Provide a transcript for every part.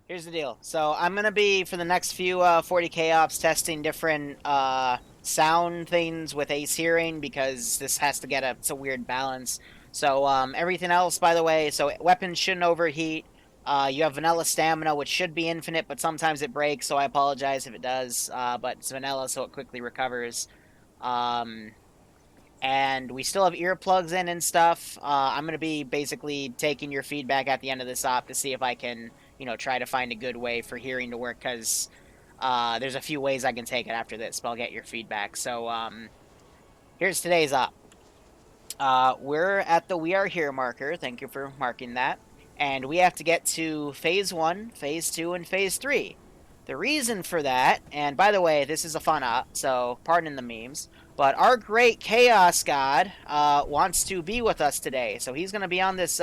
Here's the deal. So I'm going to be, for the next few 40k ops, testing different sound things with Ace Hearing, because this has to get it's a weird balance. So everything else, by the way, so weapons shouldn't overheat. You have vanilla stamina, which should be infinite, but sometimes it breaks, so I apologize if it does. But it's vanilla, so it quickly recovers. And we still have earplugs in and stuff. I'm going to be basically taking your feedback at the end of this op to see if I can, try to find a good way for hearing to work, because there's a few ways I can take it after this, but I'll get your feedback. So here's today's op. We're at the We Are Here marker. Thank you for marking that. And we have to get to Phase 1, Phase 2, and Phase 3. The reason for that, and by the way, this is a fun op, so pardon the memes, but our great Chaos God wants to be with us today. So he's going to be on this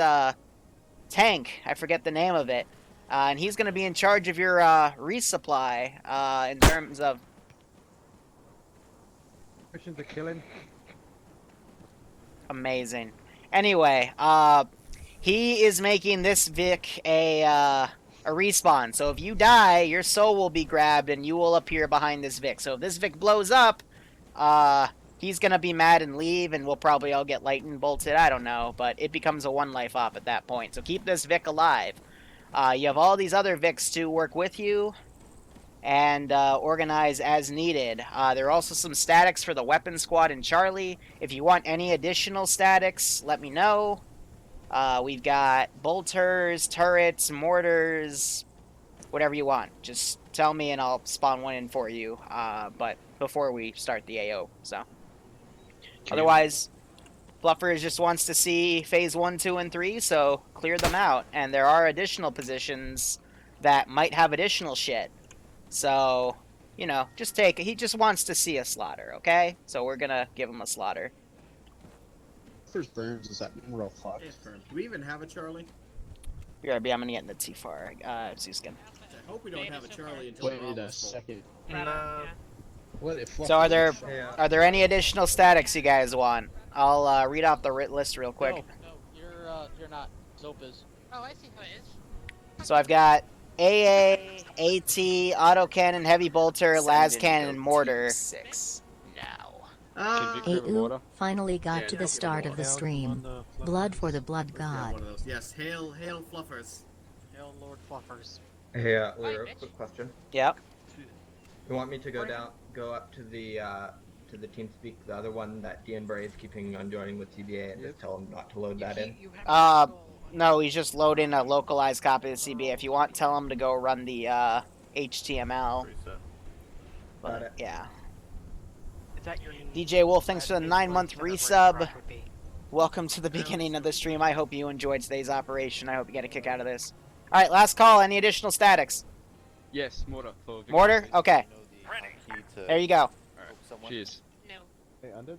tank. I forget the name of it. And he's going to be in charge of your resupply in terms of... Mission to kill him. Amazing. Anyway, he is making this Vic a respawn. So if you die, your soul will be grabbed and you will appear behind this Vic. So if this Vic blows up, he's gonna be mad and leave, and we'll probably all get lightning bolted. I don't know, but it becomes a one life op at that point. So keep this Vic alive. You have all these other Vics to work with you and organize as needed. There are also some statics for the weapon squad and Charlie. If you want any additional statics, let me know. We've got bolters, turrets, mortars, whatever you want. Just tell me and I'll spawn one in for you. But before we start the AO, so. Otherwise, Fluffers just wants to see Phase 1, 2, and 3, so clear them out. And there are additional positions that might have additional shit. So, just take it. He just wants to see a slaughter, okay? So we're gonna give him a slaughter. First burns is that real fuck. Do we even have a Charlie? I'm gonna get in the T4. Zeus again. I hope we don't have a Charlie until Wait a second. No. What if? So are there any additional statics you guys want? I'll read off the list real quick. No, you're not. Zope is. Oh, I see who it is. So I've got AA, AT, autocannon, heavy bolter, las cannon, and mortar. 6 now. AU finally got to the start of the stream. Blood for the blood god. One of those. Yes, hail Fluffers. Hail Lord Fluffers. Hey, Liru, quick question. Yep. You want me to go up to the TeamSpeak, the other one that Dean Brave's keeping on joining with TBA, and just tell him not to load that in? No, he's just loading a localized copy of the CBA. If you want, tell him to go run the HTML. Got it. Yeah. Is that your DJ Wolf, thanks for the 9-month resub. Welcome to the beginning of the stream. I hope you enjoyed today's operation. I hope you get a kick out of this. Alright, last call. Any additional statics? Yes, mortar. Mortar? Okay. There you go. Cheers. No. Hey, Undead?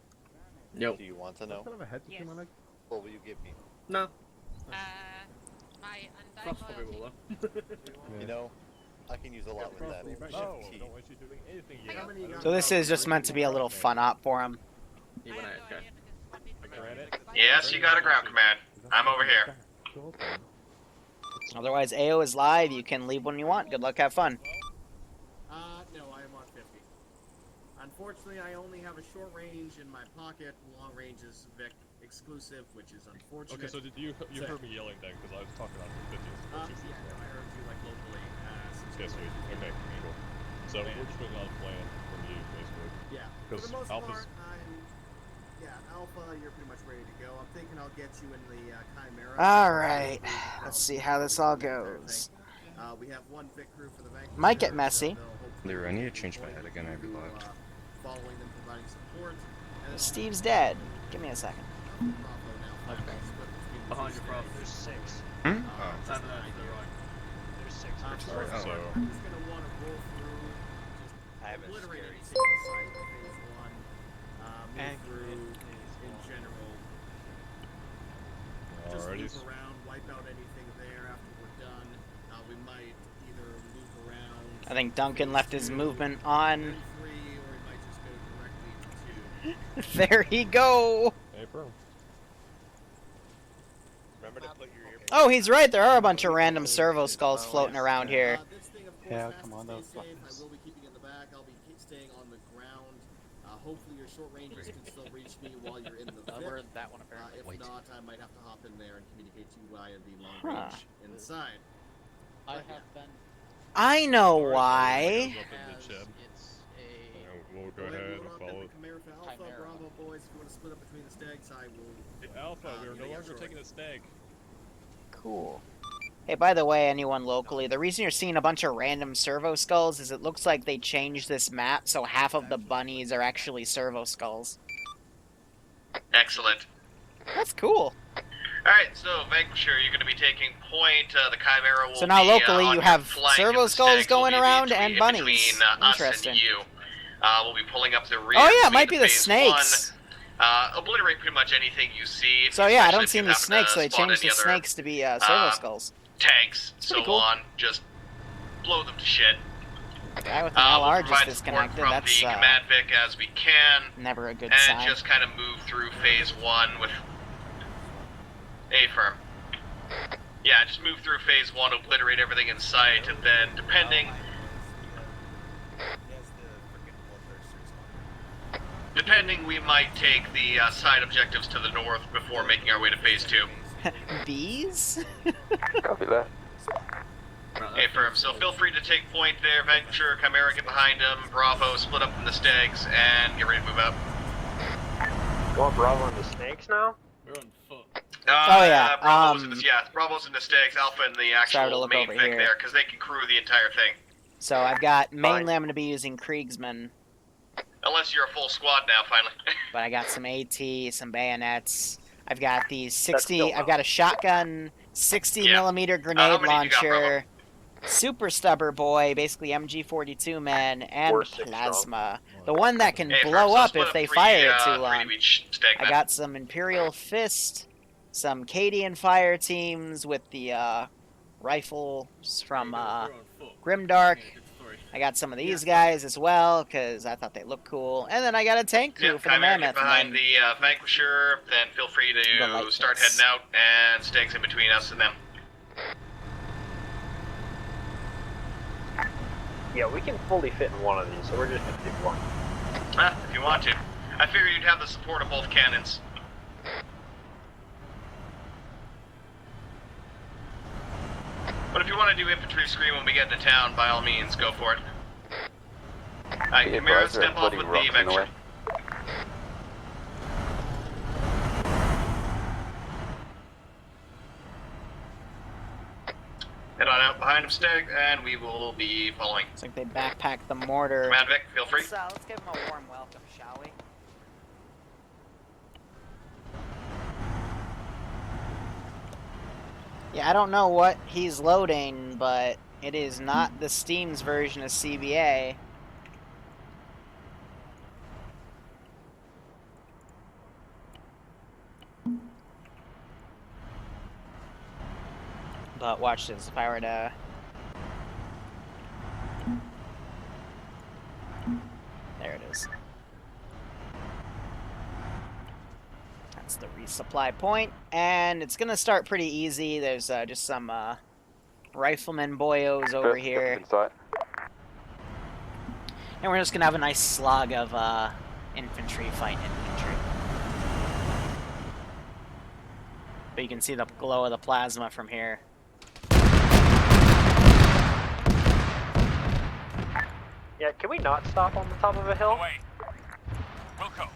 Yo. Do you want to know? What kind of a head Yes. on my leg? What will you give me? No. My That's undying probably loyalty. will. You know, I can use a lot with that. No, Tea. don't want you doing anything yet. How many you got? So this is just meant to be a little fun op for him. I have no idea because Granite? Yes, you got a ground command. I'm over here. Otherwise, AO is live. You can leave when you want. Good luck, have fun. No, I am on 50. Unfortunately, I only have a short range in my pocket. Long range is Vic exclusive, which is unfortunate. Okay, so did you heard me yelling then, because I was talking on 50. Yeah, no, I heard you like locally. Okay, sweet. Okay, cool. So we're just waiting on a plan from you, basically. Yeah, for Because the most Alpha's... part, Alpha, you're pretty much ready to go. I'm thinking I'll get you in the Chimera. Alright. Let's see how this all goes. We have one Vic crew for the bank. Might get messy. Liru, I need to change my head again. I revived. Following them, providing support. Steve's dead. Give me a second. Behind your brother, there's 6. Oh. There's 6. So, I'm just Oh. gonna want to roll through, I have a obliterate scary every single site in phase 1, move through in general, just Alrighty. loop around, wipe out anything there after we're done. We might either loop around. I think Duncan left his movement on. Free, or we might just go directly to. There he go. Hey, bro. Remember to put your Oh, he's right. There are a bunch of random servo skulls floating around here. This thing, of course, Yeah, has come to on, stay those safe. I Fluffers. will be keeping it in the back. I'll be staying on the ground. Hopefully your short ranges can still reach me while you're in the We're Vic. in that one apparently. If not, I might have to hop in there and communicate to you via the long Huh. range inside. I have been I know Alright, why. everyone goes up in the as shed. it's a We'll go ahead and follow it. Chimera for Alpha, Chimera. Bravo, boys. If you want to split up between the stags, I will. Alpha, we are no yeah, longer sure. taking a stag. Cool. Hey, by the way, anyone locally, the reason you're seeing a bunch of random servo skulls is it looks like they changed this map, so half of the bunnies are actually servo skulls. Excellent. That's cool. Alright, so Vanquisher, you're going to be taking point. The Chimera will So now be, locally on you your have flank, servo and the skulls stags will going be around between, and bunnies. Between us Interesting. and you. We'll be pulling up the rear. Oh yeah, between it might be the phase snakes. one. Obliterate pretty much anything you see. So yeah, I especially don't if see you any happen to snakes, so they spot changed the any other snakes to be servo skulls. tanks, so pretty cool. on. Just blow them to shit. Guy with the We'll LR provide just support disconnected. from That's the command Vic as we can, never a good and sign. just kind of move through phase one with a firm. Yeah, just move through phase one, obliterate everything in sight, and then depending we might take the side objectives to the north before making our way to phase two. Bees? Copy that. A firm. So feel free to take point there, Vanquisher, Chimera, get behind him, Bravo, split up from the stags, and get ready to move out. Going Bravo and the snakes now? We're on foot. Oh, yeah, Bravo's in the stags, Alpha in the Sorry to actual look main over Vic here. there, because they can crew the entire thing. So I've got mainly Fine. I'm going to be using Kriegsman, Unless you're a full squad now, finally. but I got some AT, some bayonets. I've got these That's 60. still I've not- got a shotgun, 60 Yeah. millimeter how grenade many do you got, launcher, super stubber boy, basically MG42 man, and We're 6 plasma. The one that can Hey, firm, blow so up split if they three, fire it too three long. to each stag I then. got some Imperial Fist, some Cadian fire teams with the rifles from Grimdark. I got some of these guys as well, because I thought they looked cool. And then I got a tank crew Yep, for the Chimera, Mammoth. get behind And the Vanquisher, then feel free The to light start pits. heading out, and stags in between us and them. Yeah, we can fully fit in one of these, so we're just gonna do one. If you want to. I figured you'd have the support of both cannons. But if you want to do infantry screen when we get into town, by all means, go for it. Chimera, step off with the Vanquisher. Head on out behind him, Stag, and we will be following. it's like they backpacked the mortar. Command Vic, feel free. Let's give them a warm welcome, shall we? Yeah, I don't know what he's loading, but it is not the Steam's version of CBA. But watch this, if I were to... There it is. That's the resupply point, and it's gonna start pretty easy. There's just some rifleman boyos over here, and we're just gonna have a nice slog of infantry fighting infantry. But you can see the glow of the plasma from here. Yeah, can we not stop on the top of a hill? Away. Wilco.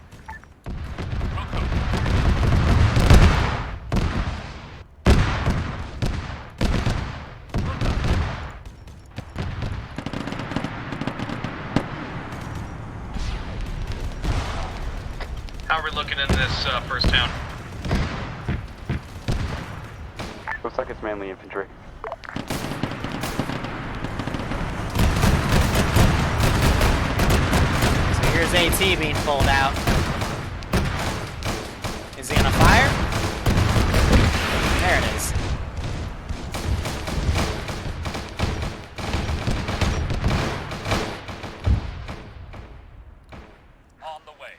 How are we looking in this first town? Looks like it's mainly infantry. So here's AT being pulled out. Is he gonna fire? There it is. On the way.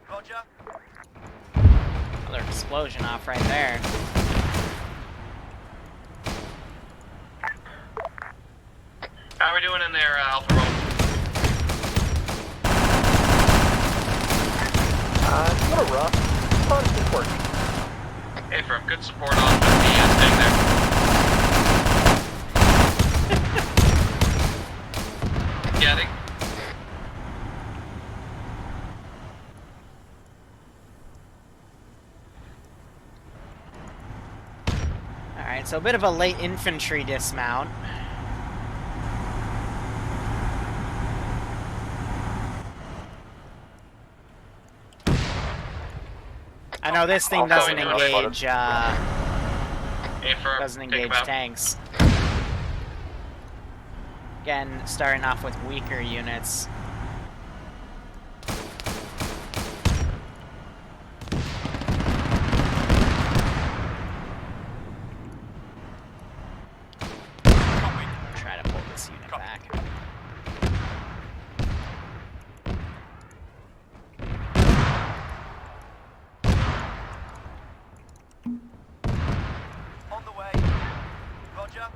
Roger. Another explosion off right there. we doing in there, Alpha Roll? It's a little rough, but it's working. Hey, firm, good support on the thing there. Yeah, I think. Alright, so a bit of a late infantry dismount. I know this thing doesn't engage, doesn't engage tanks. Again, starting off with weaker units. Try to pull this unit back. On the way. Roger.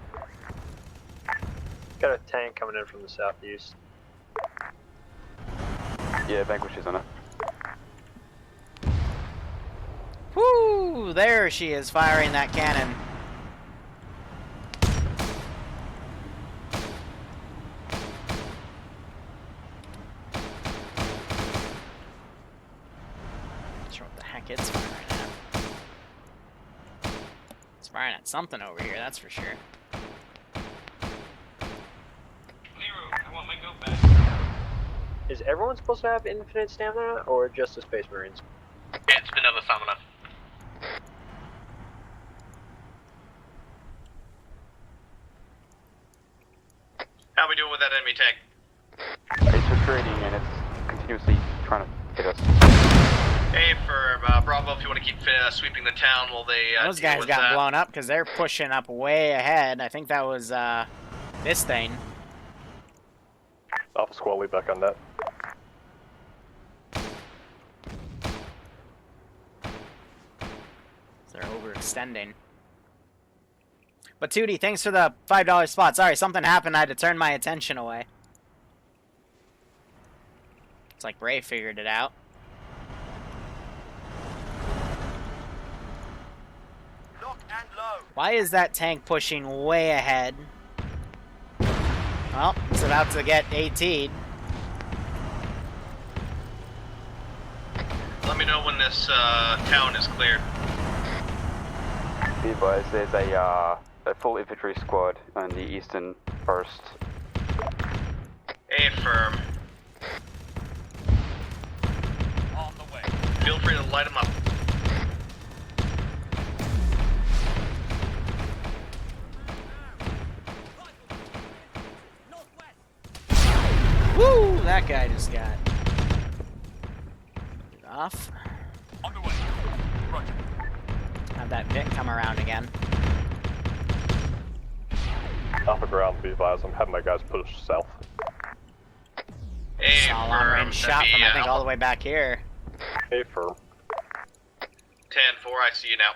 Got a tank coming in from the southeast. Yeah, Vanquish is on it. Whoo! There she is, firing that cannon. Not sure what the heck it's firing at. It's firing at something over here, that's for sure. Liru, I want my goat back. Is everyone supposed to have infinite stamina, or just the Space Marines? It's vanilla stamina. How we doing with that enemy tank? It's retreating and it's continuously trying to hit us. Hey, for Bravo, if you want to keep sweeping the town while they Those guys got blown up because they're pushing up way ahead. I think that was this thing. Alpha Squad, lead back on that. They're overextending. But Tootie, thanks for the $5 spot. Sorry, something happened. I had to turn my attention away. It's like Bray figured it out. Lock and low. Why is that tank pushing way ahead? Well, it's about to get AT'd. Let me know when this town is cleared. Be advised, there's a full infantry squad on the eastern first. A firm. On the way. Feel free to light them up. Woo! That guy just got off. On the way. Roger. Have that Vic come around again. Alpha ground, be advised, I'm having my guys push south. A Saw a long range shot from I think all the way back here. A firm. 10-4, I see you now.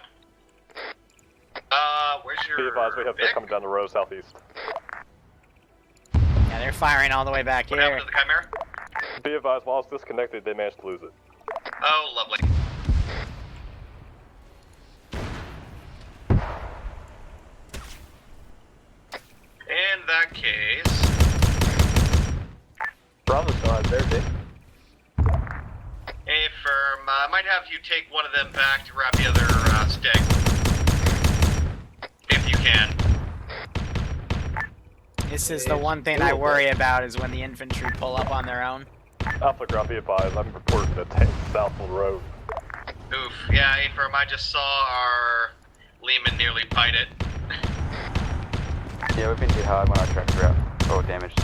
Where's your Be advised, we have Vic? Vic coming down the road southeast. Yeah, they're firing all the way back What here. happened to the Chimera? Be advised, while it's disconnected, they managed to lose it. Oh, lovely. In that case... Bravo still has their Vic. Hey, firm, I might have you take one of them back to grab the other stick. If you can. This is the one thing I worry about is when the infantry pull up on their own. Alpha ground, be advised, I'm reporting the tank south on the road. Oof. Yeah, hey, firm, I just saw our Lehman nearly bite it. Yeah, we've been hit hard when our tractor out. Oh, damaged.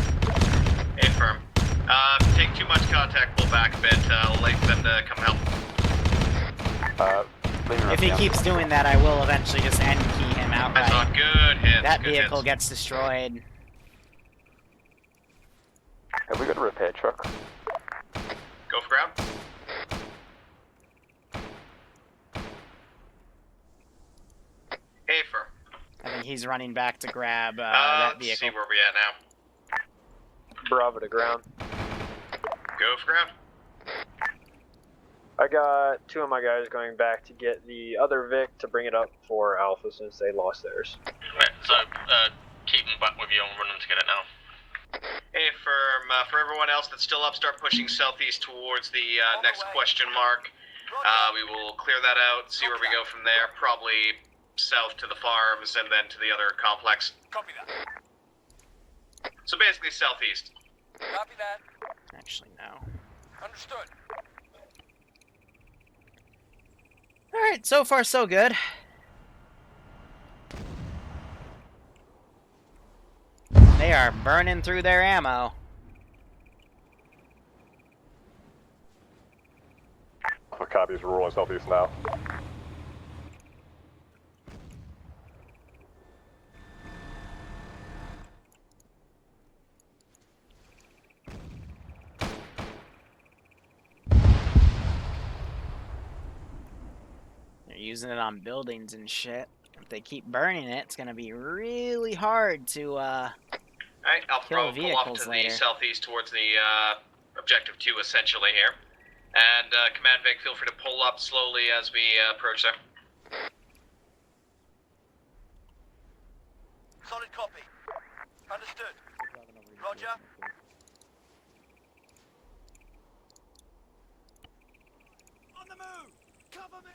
Hey, firm. Take too much contact, pull back a bit. I'll wait for them to come help. If he keeps doing that, I will eventually just end key him I saw outright. good hits. That good vehicle hits. gets destroyed. Have we got a repair truck? Go for ground. Hey, firm. I think he's running back to grab that Let's vehicle. see where we at now. Bravo to ground. Go for ground. I got 2 of my guys going back to get the other Vic to bring it up for Alpha since they lost theirs. Right, so keep them back with you and run them to get it now. Hey, for everyone else that's still up, start pushing southeast towards the next question mark. We will clear that out, see where we go from there. Probably south to the farms and then to the other complex. Copy that. So basically southeast. Copy that. Actually, no. Understood. Alright, so far so good. They are burning through their ammo. Copies, we're rolling southeast now. They're using it on buildings and shit. If they keep burning it, it's gonna be really hard to Alright, Alpha kill Bravo, pull off vehicles to later. the southeast towards the objective 2 essentially here. And Command Vic, feel free to pull up slowly as we approach there. Solid copy. Understood. Roger. On the move! Cover me!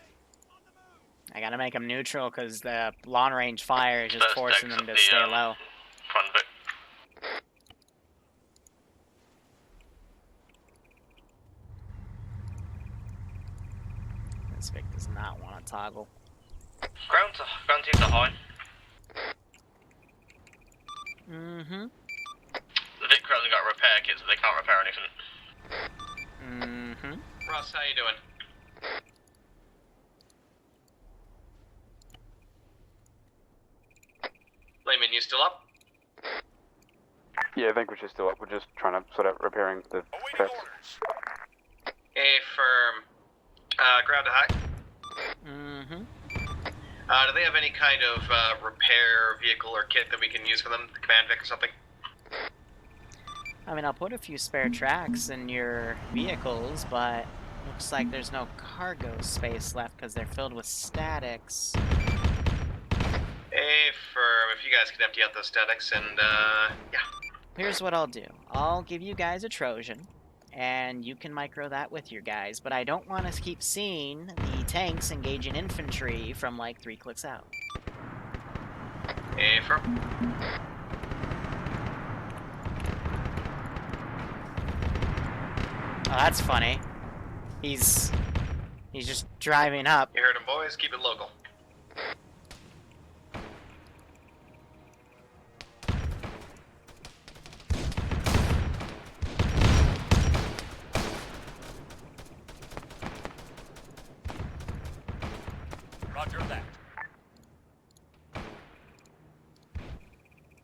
On the move! I gotta make them neutral because the long range fire is just forcing them to stay low. Front Vic. This Vic does not want to toggle. Ground team to high. Mm-hmm. The Vic hasn't got a repair kit, so they can't repair anything. Mm-hmm. Ross, how you doing? Layman, you still up? Yeah, I think we're just still up. We're just trying to sort out repairing the tracks. Hey, firm. Ground to high. Mm-hmm. Do they have any kind of repair vehicle or kit that we can use for them? The Command Vic or something? I mean, I'll put a few spare tracks in your vehicles, but looks like there's no cargo space left because they're filled with statics. Hey, firm. If you guys could empty out those statics and, yeah. Here's what I'll do. I'll give you guys a Trojan, and you can micro that with your guys, but I don't want to keep seeing the tanks engaging infantry from like 3 clicks out. Hey, firm. Oh, that's funny. He's just driving up. You heard him, boys. Keep it local. Roger that.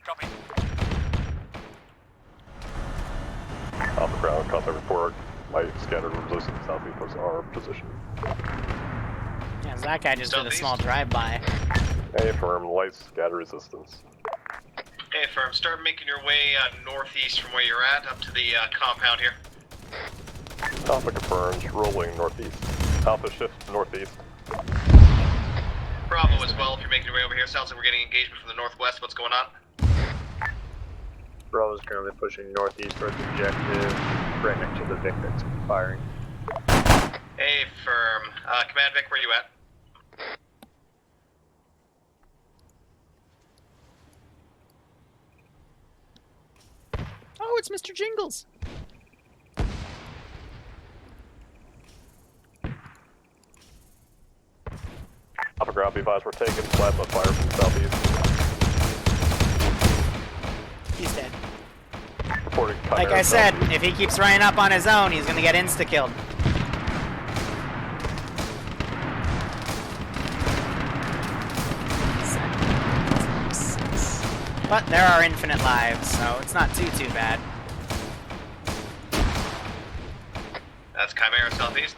Copy. Alpha ground, contact report. Light scattered resistance southeast was our position. Yeah, that guy just did a small drive-by. A firm, light scatter resistance. Hey, firm. Start making your way northeast from where you're at up to the compound here. Alpha confirms, rolling northeast. Alpha shift northeast. Bravo as well, if you're making your way over here. Sounds like we're getting engagement from the northwest. What's going on? Bravo's currently pushing northeast towards the objective, right next to the Vic that's firing. Hey, firm. Command Vic, where you at? Oh, it's Mr. Jingles. Alpha ground, be advised, we're taking plasma fire from southeast. He's dead. Reporting Like I said, if he keeps running up on his own, he's gonna get insta-killed. But there are infinite lives, so it's not too bad. That's Chimera southeast.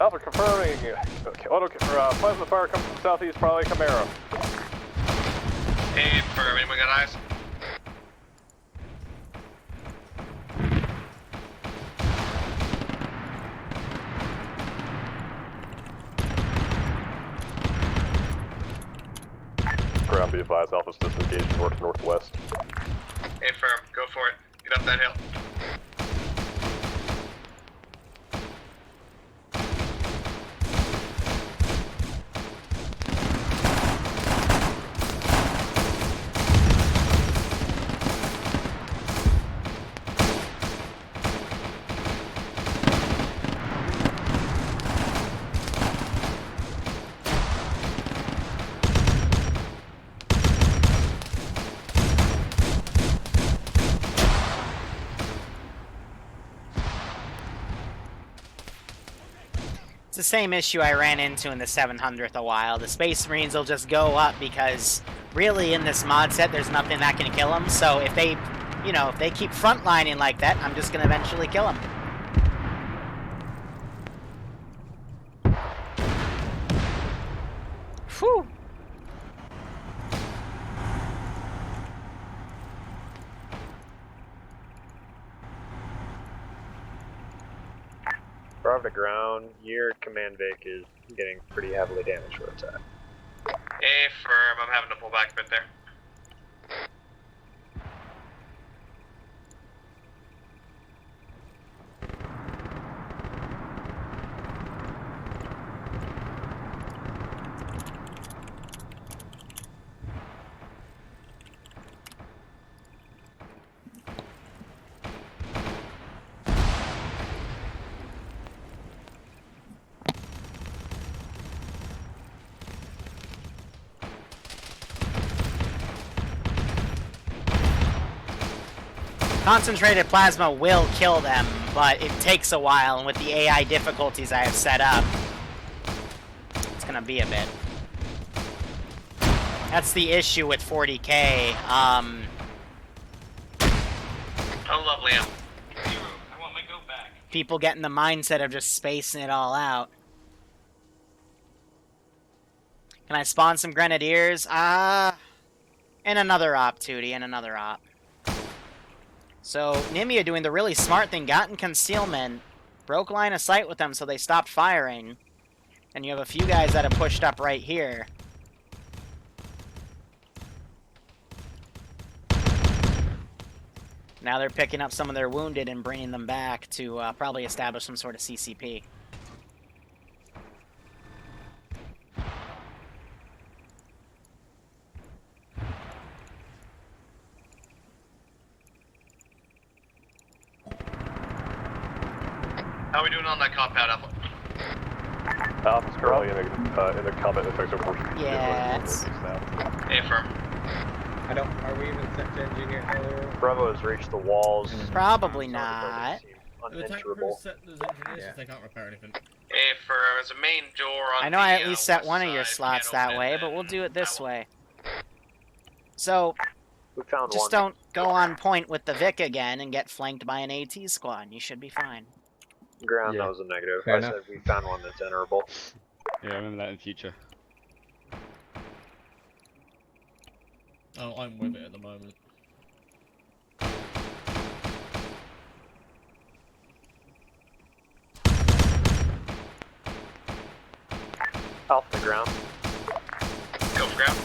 Alpha confirming. Okay, plasma fire comes from southeast, probably Chimera. Hey, firm. Anyone got eyes? Ground, be advised, Alpha's disengaged north-northwest. Hey, firm, go for it. Get up that hill. It's the same issue I ran into in the 700th a while. The Space Marines will just go up because really in this mod set there's nothing that can kill them. So if they, you know, if they keep frontlining like that, I'm just gonna eventually kill them. Whew. Bravo to ground, your command Vic is getting pretty heavily damaged where it's at. Hey, firm, I'm having to pull back a bit there. Concentrated plasma will kill them, but it takes a while, and with the AI difficulties I have set up, it's gonna be a bit. That's the issue with 40k. Oh, lovely. Zero, I want my goat back. People get in the mindset of just spacing it all out. Can I spawn some grenadiers? And another op, Tootie, and another op. So, Nimia doing the really smart thing, got in concealment, broke line of sight with them so they stopped firing. And you have a few guys that have pushed up right here. Now they're picking up some of their wounded and bringing them back to probably establish some sort of CCP. How are we doing on that compound, Alpha? Alpha's currently in the combat effects portion. Yeah, it's... Hey, firm. Are we even set to engineer earlier? Bravo has reached the walls. Probably not. The tank crew set those engineers if they can't repair anything. Hey, firm, there's a main door on I know I at least set one of your slots that way, but we'll do it this way. So, we found just one. don't go on point with the Vic again and get flanked by an AT squad. You should be fine. Ground, that was a negative. Fair I enough. said we found one that's enterable. Yeah, I remember that in future. Oh, I'm with it at the moment. Alpha to ground. Go for ground.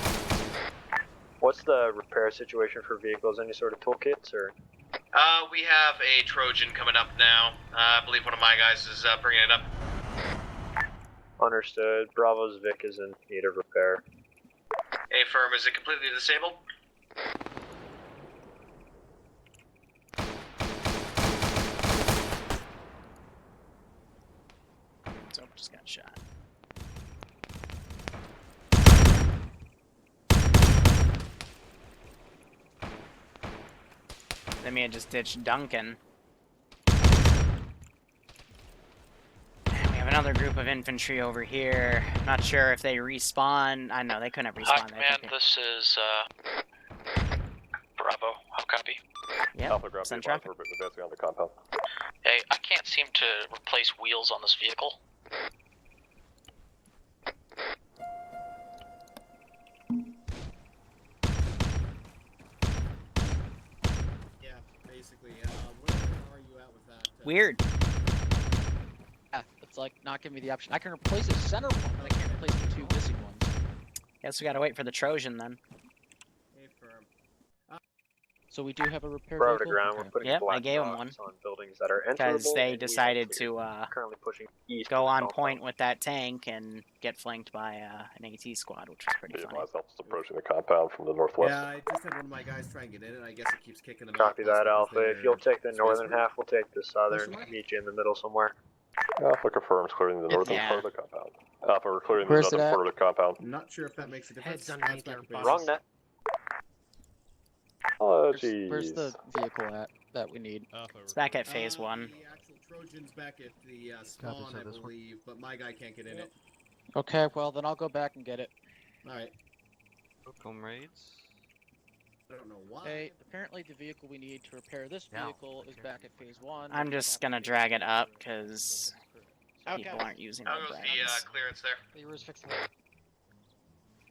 What's the repair situation for vehicles? Any sort of toolkits or? We have a Trojan coming up now. I believe one of my guys is bringing it up. Understood. Bravo's Vic is in need of repair. Hey, firm, is it completely disabled? So just got shot. Then me just ditched Duncan. And we have another group of infantry over here. Not sure if they respawn. I know they couldn't have respawned. Command, this is Bravo. How copy? Yeah. Alpha ground, Send be advised, traffic. we're advancing on the compound. Hey, I can't seem to replace wheels on this vehicle. Yeah, basically. Where are you at with that? Weird. Yeah, it's like not giving me the option. I can replace the center one, but I can't replace the two missing ones. Guess we gotta wait for the Trojan then. Affirm. So we do have a repair We're over to vehicle? ground. Okay. We're putting Yep, black I gave 'em dots one. on buildings that are Because enterable. they and we have decided cleared. to Currently pushing east. go with on Alpha. point with that tank and get flanked by an AT squad, which was pretty Be funny. advised, Alpha's approaching the compound from the northwest. Yeah, I just had one of my guys try and get in it. I guess it keeps kicking them out. Copy that, possibly Alpha. because If you'll they're take the northern space half, we'll take the southern. Question mark? Meet you in the middle somewhere. Alpha confirms clearing the northern Yeah. part of the compound. Alpha, we're clearing the Where's it southern at? part of the compound. I'm not sure if that makes a difference. Heads underneath That's your back to Wrong basics. net. Oh, Where's jeez. the vehicle at that we need? It's back at phase 1. The actual Trojan's back at the spawn, I believe, but my guy can't get in it. Okay, well then I'll go back and get it. Alright. Comrades. I don't know why. Hey, apparently the vehicle we need to repair this vehicle is back at phase 1. I'm just gonna drag it up because people aren't using How their goes brains. the clearance there? Liru's fixing it.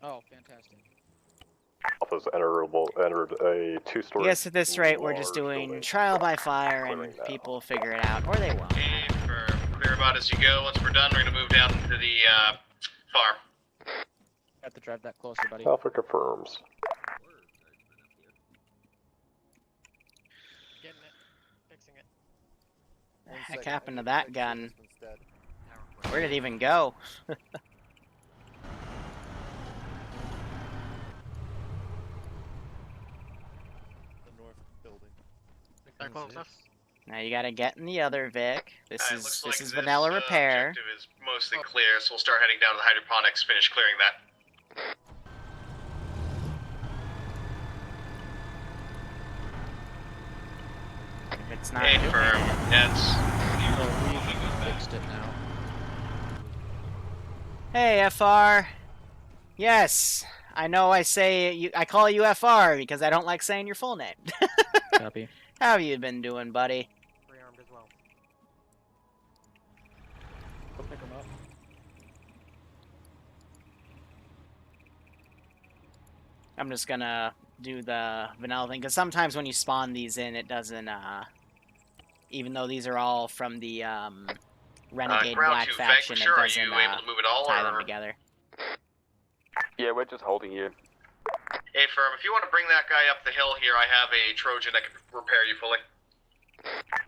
Oh, fantastic. Alpha's entered a two-story. Yes, at this rate, we're just large doing building. trial by fire, and Clearing now. people will figure it out, or they won't. Affirm. Clear about as you go. Once we're done, we're gonna move down to the farm. Have to drive that closer, buddy. Alpha confirms. Getting it. Fixing it. The heck happened to that gun? Where did it even go? The north building. They're close enough. Now you gotta get in the other Vic. This Alright, is looks this like is vanilla repair. Objective is mostly clear, so we'll start heading down to the hydroponics, finish clearing that. If it's not doing Affirm. it. Heads. We've fixed it now. Hey, FR. Yes, I know. I call you FR because I don't like saying your full name. Copy. How have you been doing, buddy? Rearmed as well. Go pick him up. I'm just gonna do the vanilla thing because sometimes when you spawn these in, it doesn't. Even though these are all from the Renegade ground Black to faction, it Vanquisher, are doesn't you able to move it all, tie them or- together. Yeah, we're just holding you. Affirm. If you want to bring that guy up the hill here, I have a Trojan that can repair you fully.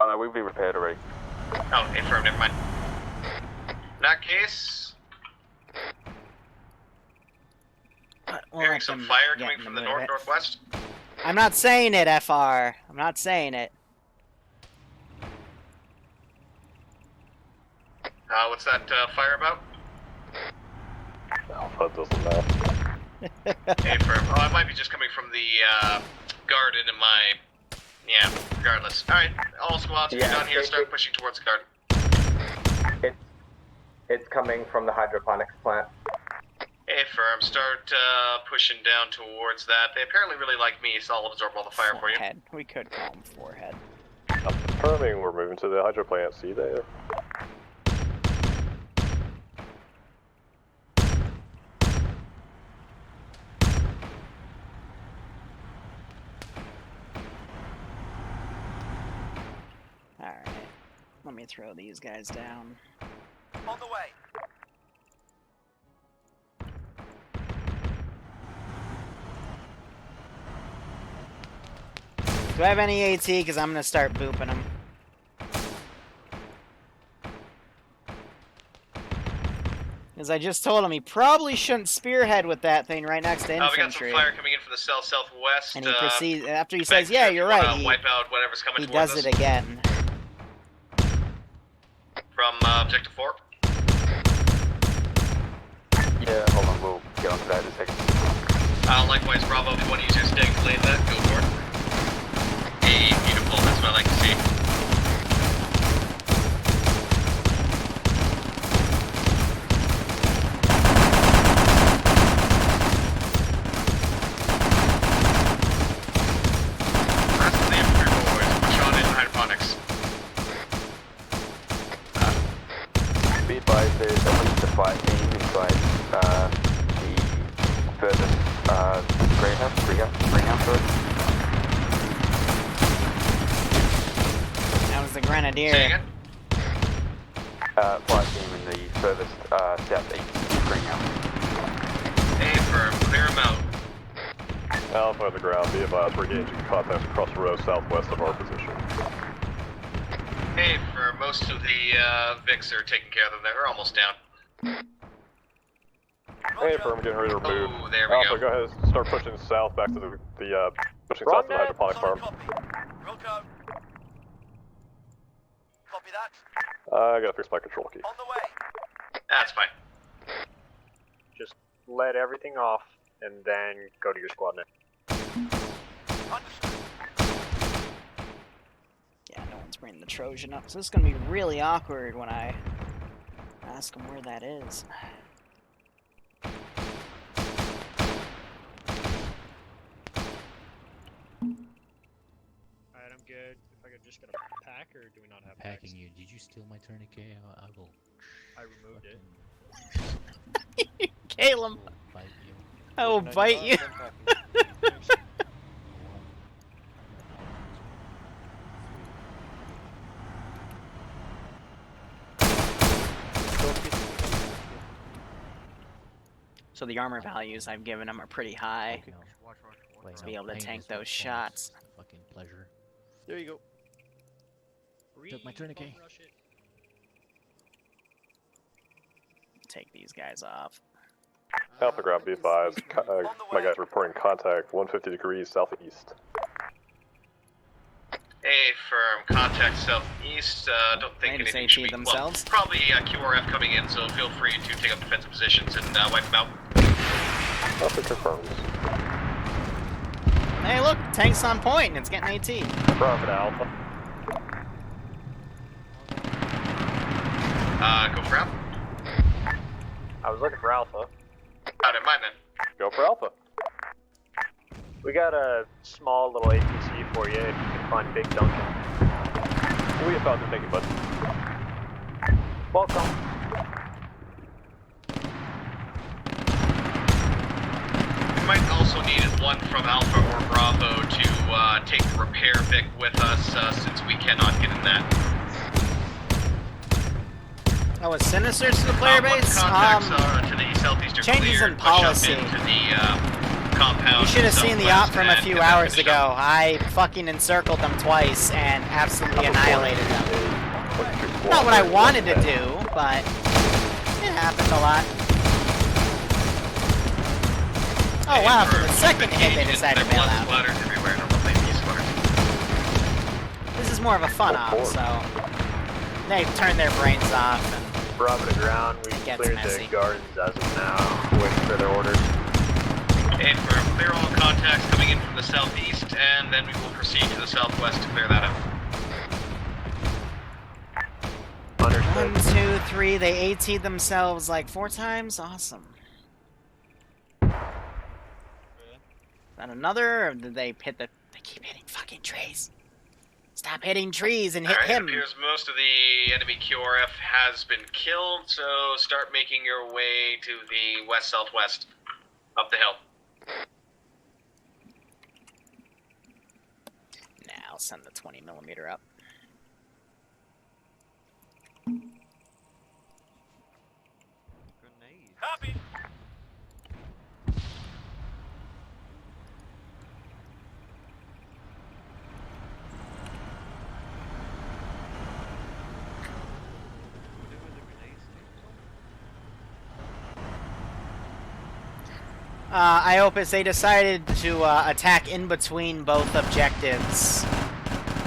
Oh no, we've been repaired already. Oh, Affirm. Never mind. In that case, We'll hearing let some them fire get coming in from the the mood of it. northwest. I'm not saying it, FR. I'm not saying it. What's that fire about? Alpha doesn't know. Affirm. Oh, it might be just coming from the garden in my. Yeah, regardless. Alright, all squads, if you're done here, start pushing towards the garden. It's coming from the hydroponics plant. Affirm, start pushing down towards that. They apparently really like me, so I'll absorb all the fire for you. Forehead. We could call him Forehead. I'm confirming we're moving to the hydro plant. See you there. Alright. Let me throw these guys down. On the way. Do I have any AT? Because I'm going to start booping them. As I just told him, he probably shouldn't spearhead with that thing right next to We got some infantry. fire coming in from the southwest. And he proceeds, after he says, yeah, you're right, he, wipe out whatever's coming he towards does us. it again. From Objective 4. Yeah, hold on, we'll get onto that in a second. Likewise, Bravo, if you want to use your stag to lane that, go for it. Hey, beautiful, that's what I like to see. Rest of the infantry boys, push on in hydroponics. Be advised, there's at least a fire team inside the furthest greenhouse road. That was the Grenadier. Say again? Fire team in the furthest southeast greenhouse. Affirm. clear him out. Alpha on the ground, be advised, we're engaging contacts across the road southwest of our position. Hey, for most of the Vics are taking care of them. They're almost down. Hey, firm, getting ready to remove. Oh, there we Alpha, go. go ahead, start pushing south back to the pushing south to the hydroponic farm. Wilco. Copy that. I gotta fix my control key. On the way. That's fine. Just let everything off and then go to your squad now. Yeah, no one's bringing the Trojan up, so this is gonna be really awkward when I ask them where that is. Alright, I'm good. If I could just get a pack, or do we not have Packing you. Did you steal my tourniquet? I will. I removed it. Caleb! Bite you. I will bite you. So the armor values I've given him are pretty high to be able to tank those shots. Fucking pleasure. There you go. Took my tourniquet. Take these guys off. Alpha ground, be advised, my guys reporting contact 150 degrees southeast. Hey, firm, contact southeast. Don't think They just anything should be... themselves. Well, probably QRF coming in, so feel free to take up defensive positions and wipe them out. Alpha confirms. Hey, look, tank's on point and it's getting AT. Bravo to Alpha. Go for Alpha. I was looking for Alpha. Out in mind then. Go for Alpha. We got a small little APC for you if you can find Big Duncan. We have found the naked button. Welcome. We might also need one from Alpha or Bravo to take the repair Vic with us since we cannot get in that. Oh, is Sinister to the player base? Contacts to the southeastern changes clear, in push up policy. into the compound. You should have seen the op southwest from a and few get that hours finished ago. up. I fucking encircled them twice and absolutely annihilated them. Not what I wanted to do, but it happened a lot. Oh wow, for the second hit they decided to bail out. This is more of a fun op, so they turn their brains off and Bravo to ground, we cleared the gardens as of now, waiting for their orders. And firm, clear all contacts coming in from the southeast, and then we will proceed to the southwest to clear that out. 1, 2, 3, they AT'd themselves like 4 times? Awesome. Is that another, or did they hit the... They keep hitting fucking trees. Stop hitting trees and hit him. It appears most of the enemy QRF has been killed, so start making your way to the west-southwest, up the hill. Nah, I'll send the 20mm up. Copy. I hope as they decided to attack in between both objectives,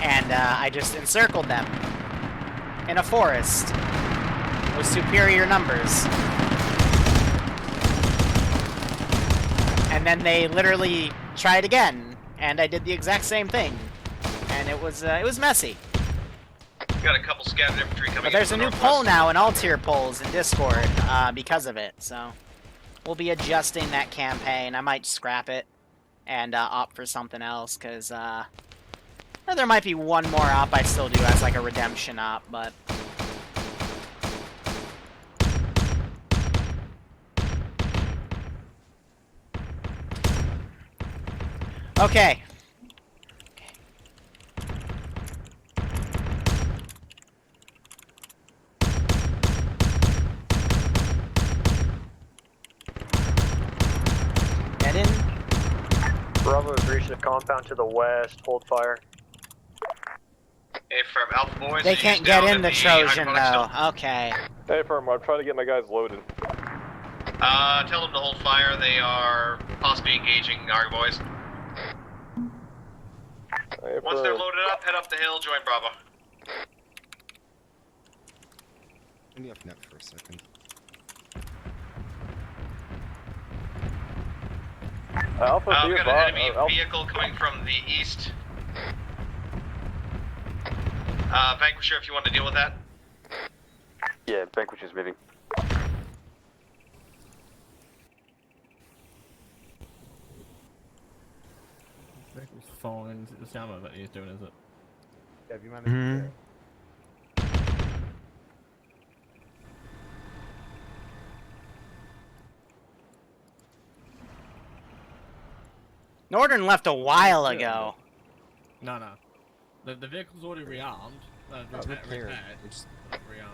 and I just encircled them in a forest with superior numbers. And then they literally tried again, and I did the exact same thing, and it was messy. Got a couple scattered infantry coming in. But there's a new poll now in all tier polls in Discord because of it, so we'll be adjusting that campaign. I might scrap it and opt for something else, because there might be one more op I still do as like a redemption op, but... Okay. Bravo has reached the compound to the west. Hold fire. Hey, from Alpha Boys. They are you can't down get in the Trojan hydroponics though. still? Okay. Hey, firm, I'm trying to get my guys loaded. Tell them to hold fire. They are possibly engaging our boys. Hey, Once they're loaded up, head up the hill, join Bravo. Let me up net for a second. Alpha, We got an enemy vehicle coming from the east. Vanquisher, if you want to deal with that. Yeah, Vanquisher's moving. It's falling. It's the ammo that he's doing, is it? Have you managed to get it? Northern left a while ago. No. The vehicle's already rearmed. Repaired.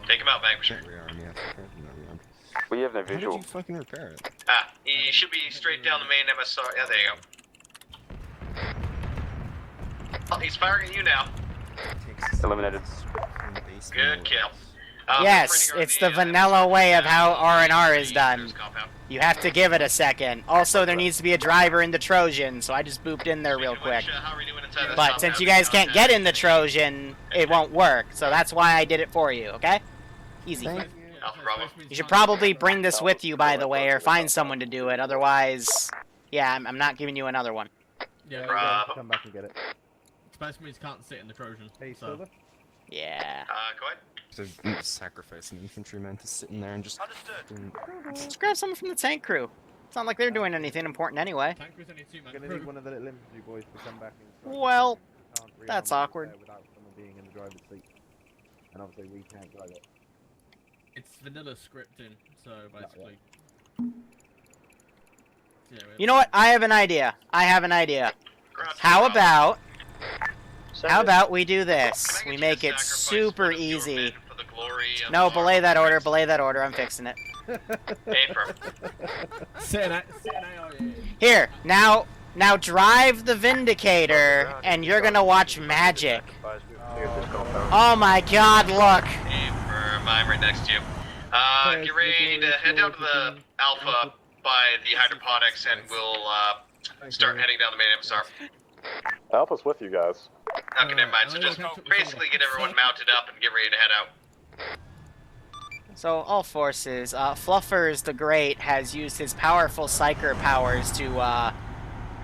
Take him out, Vanquisher. Rearm, yeah. Rearm. We have no How did visual. you fucking repair it? He should be straight down the main MSR. Yeah, there you go. Oh, he's firing at you now. Eliminated. Good kill. Yes, it's the vanilla way of how R&R is done. You have to give it a second. Also, there needs to be a driver in the Trojan, so I just booped in there real quick. But since you guys can't get in the Trojan, it won't work. So that's why I did it for you, okay? Easy. You should probably bring this with you, by the way, or find someone to do it. Otherwise, yeah, I'm not giving you another one. Yeah, Come back and get it. Special means can't sit in the Trojan. Hey, so. Silver? Yeah. Go ahead. So sacrifice an infantryman to sit in there and just... Just grab someone from the tank crew. It's not like they're doing anything important anyway. Gonna need one of the little infantry boys to come back and start. Well, Can't rearm that's it awkward. without someone being in the driver's seat. And obviously we can't drive it. It's vanilla scripting, so basically. Yeah, You know what? I have an idea. How about we do this? We make it super easy. No, belay that order. I'm fixing it. Here, now drive the Vindicator, and you're gonna watch magic. Oh my God! Look. I'm right next to you. Get ready to head down to the Alpha by the hydroponics, and we'll start heading down the main MSR. Alpha's with you guys. Okay, never mind. So just basically get everyone mounted up and get ready to head out. So, all forces, Fluffers the Great has used his powerful Psyker powers to,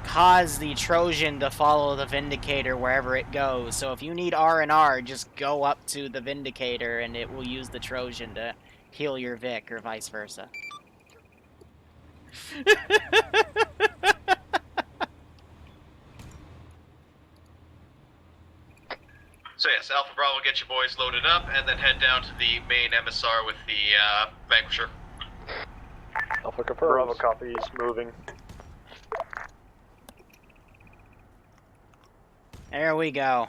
cause the Trojan to follow the Vindicator wherever it goes. So if you need R&R, just go up to the Vindicator and it will use the Trojan to heal your Vic, or vice versa. So yes, Alpha Bravo will get you boys loaded up, and then head down to the main MSR with the Vanquisher. Alpha confirms. Bravo copies, moving. There we go.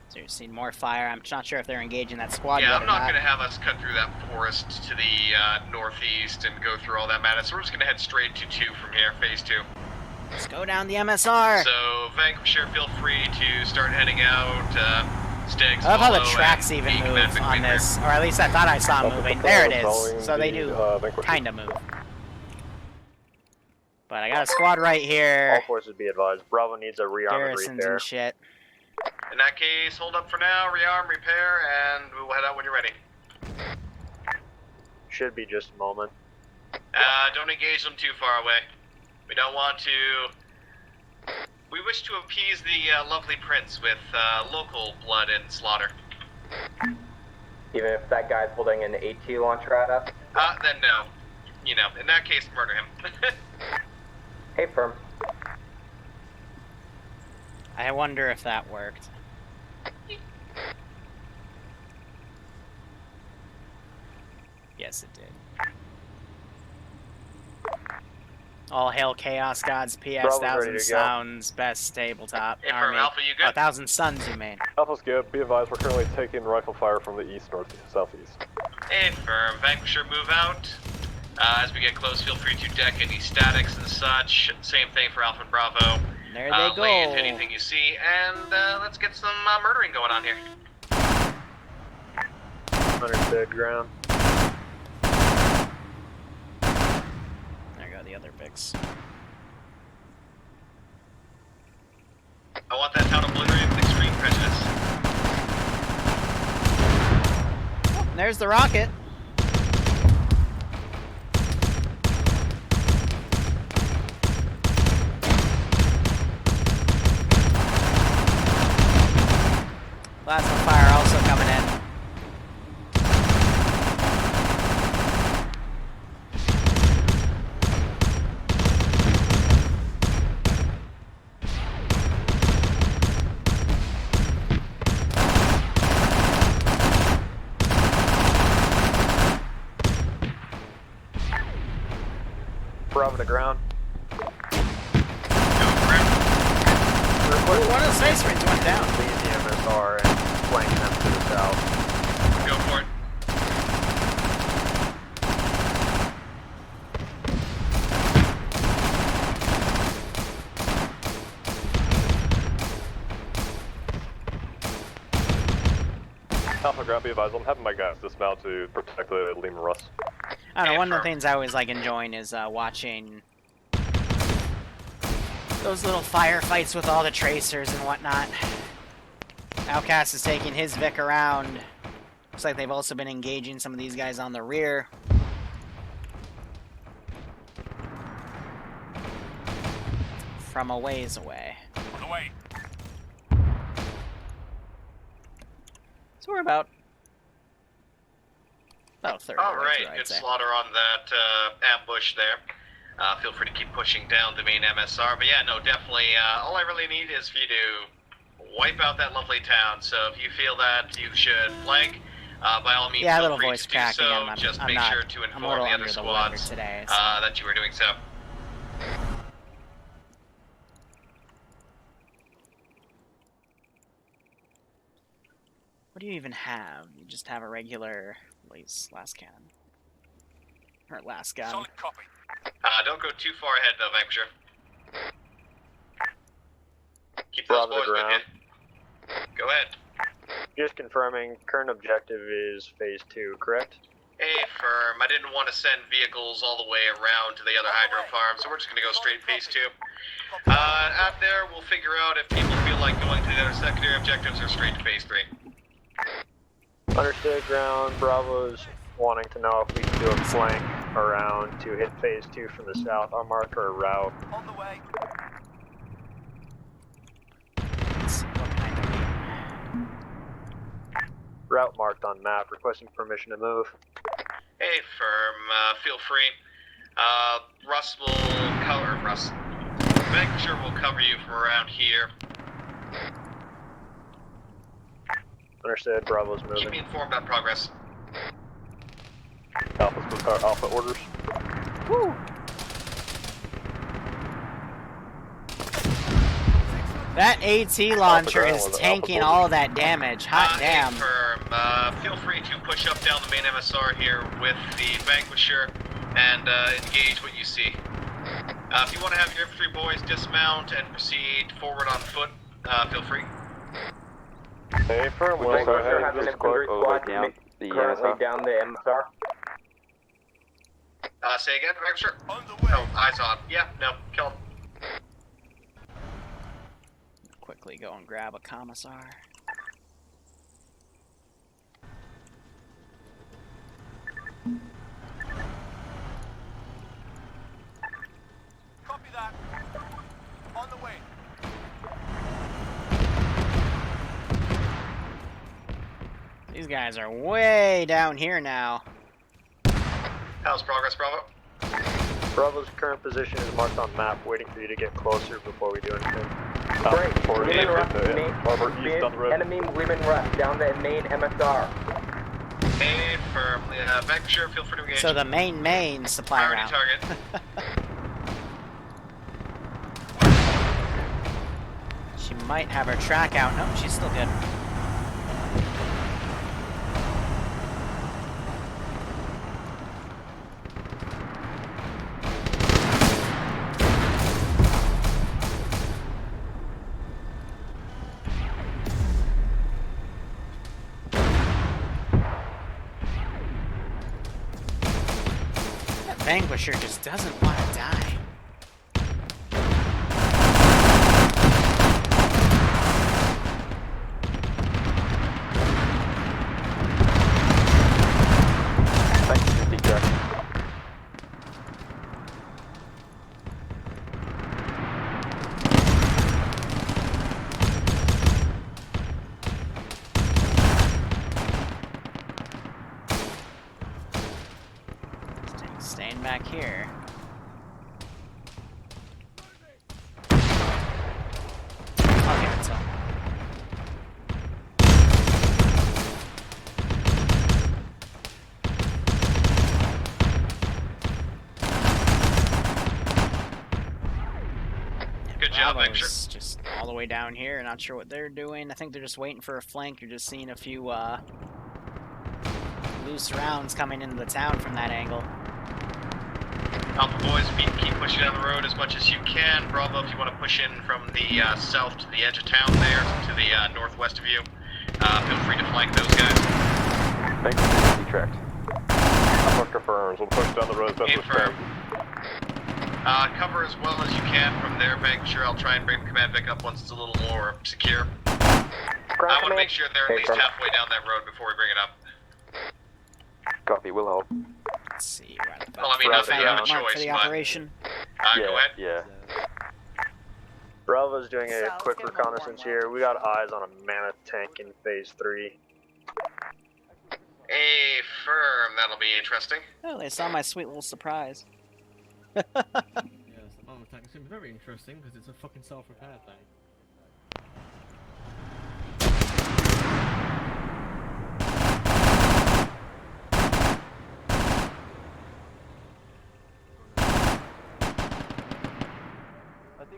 So you're seeing more fire. I'm not sure if they're engaging that squad Yeah, yet I'm or not going to have us cut through that forest to the northeast and go through all that madness. We're just going to head straight to 2 from here, phase 2. Let's go down the MSR. So, Vanquisher, feel free to start heading out. Stags I love how the follow, tracks and even Geek move Magic on Finger. this, or at least I thought I saw moving. There it is. So they do kind of move. But I got a squad right here. All forces be advised. Bravo needs a rearm and Garrisons repair. and shit. In that case, hold up for now, rearm, repair, and we'll head out when you're ready. Should be just a moment. Don't engage them too far away. We don't want to... We wish to appease the lovely prince with local blood and slaughter. Even if that guy's holding an AT launcher at us? Then no. You know, in that case, murder him. Hey, firm. I wonder if that worked. Yes, it did. All hail Chaos Gods, PS, Bravo's ready 1000 to go. Sounds, best tabletop Hey, army. Alpha, you good? 1,000 Suns, you mean. Alpha's good. Be advised, we're currently taking rifle fire from the east, northeast, southeast. Hey, firm. Vanquisher, move out. As we get close, feel free to deck any statics and such. Same thing for Alpha and Bravo. There they go. Lay into anything you see, and let's get some murdering going on here. Understood, ground. There go the other Vics. I want that town obliterated with extreme prejudice. Oh, there's the rocket. Plasma fire also coming in. Bravo to ground. One of the Space Marines went down. Leave the MSR and flank them to the south. Go for it. Alpha ground, be advised, I'm having my guys dismount to protect the Lima Russ. I don't know, one of the things I always like enjoying is watching those little firefights with all the tracers and whatnot. Outcast is taking his Vic around. Looks like they've also been engaging some of these guys on the rear. From a ways away. On the way. So we're about 30. Alright, I'd good say. slaughter on that ambush there. Feel free to keep pushing down the main MSR. But yeah, no, definitely, all I really need is for you to wipe out that lovely town. So if you feel that you should flank, by all means, Yeah, a feel little free voice to do crack so. again. Just I'm make not- sure to I'm a inform little the other under the weather squads today, so. that you were doing so. What do you even have? You just have a regular last cannon. Or last gun. Solid copy. Don't go too far ahead though, Vanquisher. Keep those Bravo to boys with ground. you. Go ahead. Just confirming, current objective is phase 2, correct? Hey, firm. I didn't want to send vehicles all the way around to the other hydro farm, so we're just going to go straight phase 2. Out there, we'll figure out if people feel like going to the other secondary objectives or straight to phase 3. Understood, ground. Bravo's wanting to know if we can do a flank around to hit phase 2 from the south. I'll mark our route. On the way. Let's see what kind of Route marked on map. Requesting permission to move. Hey, firm. Feel free. Russ will cover... Russ. Vanquisher will cover you from around here. Understood. Bravo's Keep moving. me informed on progress. Alpha orders. Woo! That AT launcher is tanking all of that damage. Hot damn. Hey, firm. Feel free to push up down the main MSR here with the Vanquisher and engage what you see. If you want to have your infantry boys dismount and proceed forward on foot, feel free. Hey, firm, Well, we'll go sir, ahead have and an just infantry go squad down the currently MSR. down the MSR. Say again, Vanquisher? On the way. Oh, eyes on. Yeah, no, kill him. Quickly go and grab a commissar. Copy that. On the way. These guys are way down here now. How's progress, Bravo? Bravo's current position is marked on map, waiting for you to get closer before we do anything. Great. Forward, Women yeah, rush the main, Harbor east on the road. enemy women rush down the main MSR. Hey, firm. Vanquisher, feel free to engage. So the main supply Priority route. target. might have her track out. No, she's still good. That Vanquisher just doesn't want to die. Staying back here. Okay, so. Good job, Victor. Just all the way down here. Not sure what they're doing. I think they're just waiting for a flank. You're just seeing a few loose rounds coming into the town from that angle. Alpha boys, if you can keep pushing down the road as much as you can. Bravo, if you want to push in from the south to the edge of town there, to the northwest of you, feel free to flank those guys. Thanks for the tracked. Alpha confirms. We'll push down the road as best we can. Cover as well as you can from there, making sure I'll try and bring the command back up once it's a little more secure. I want to make sure they're at least halfway down that road before we bring it up. Copy, will help. Let's see. Well, I mean, not that you have a choice, for the but... operation. Go ahead. Yeah. Bravo's doing a quick reconnaissance here. We got eyes on a mammoth tank in phase 3. Firm, that'll be interesting. Oh, they saw my sweet little surprise. Yes, the armor tank seems very interesting because it's a fucking self-repair thing.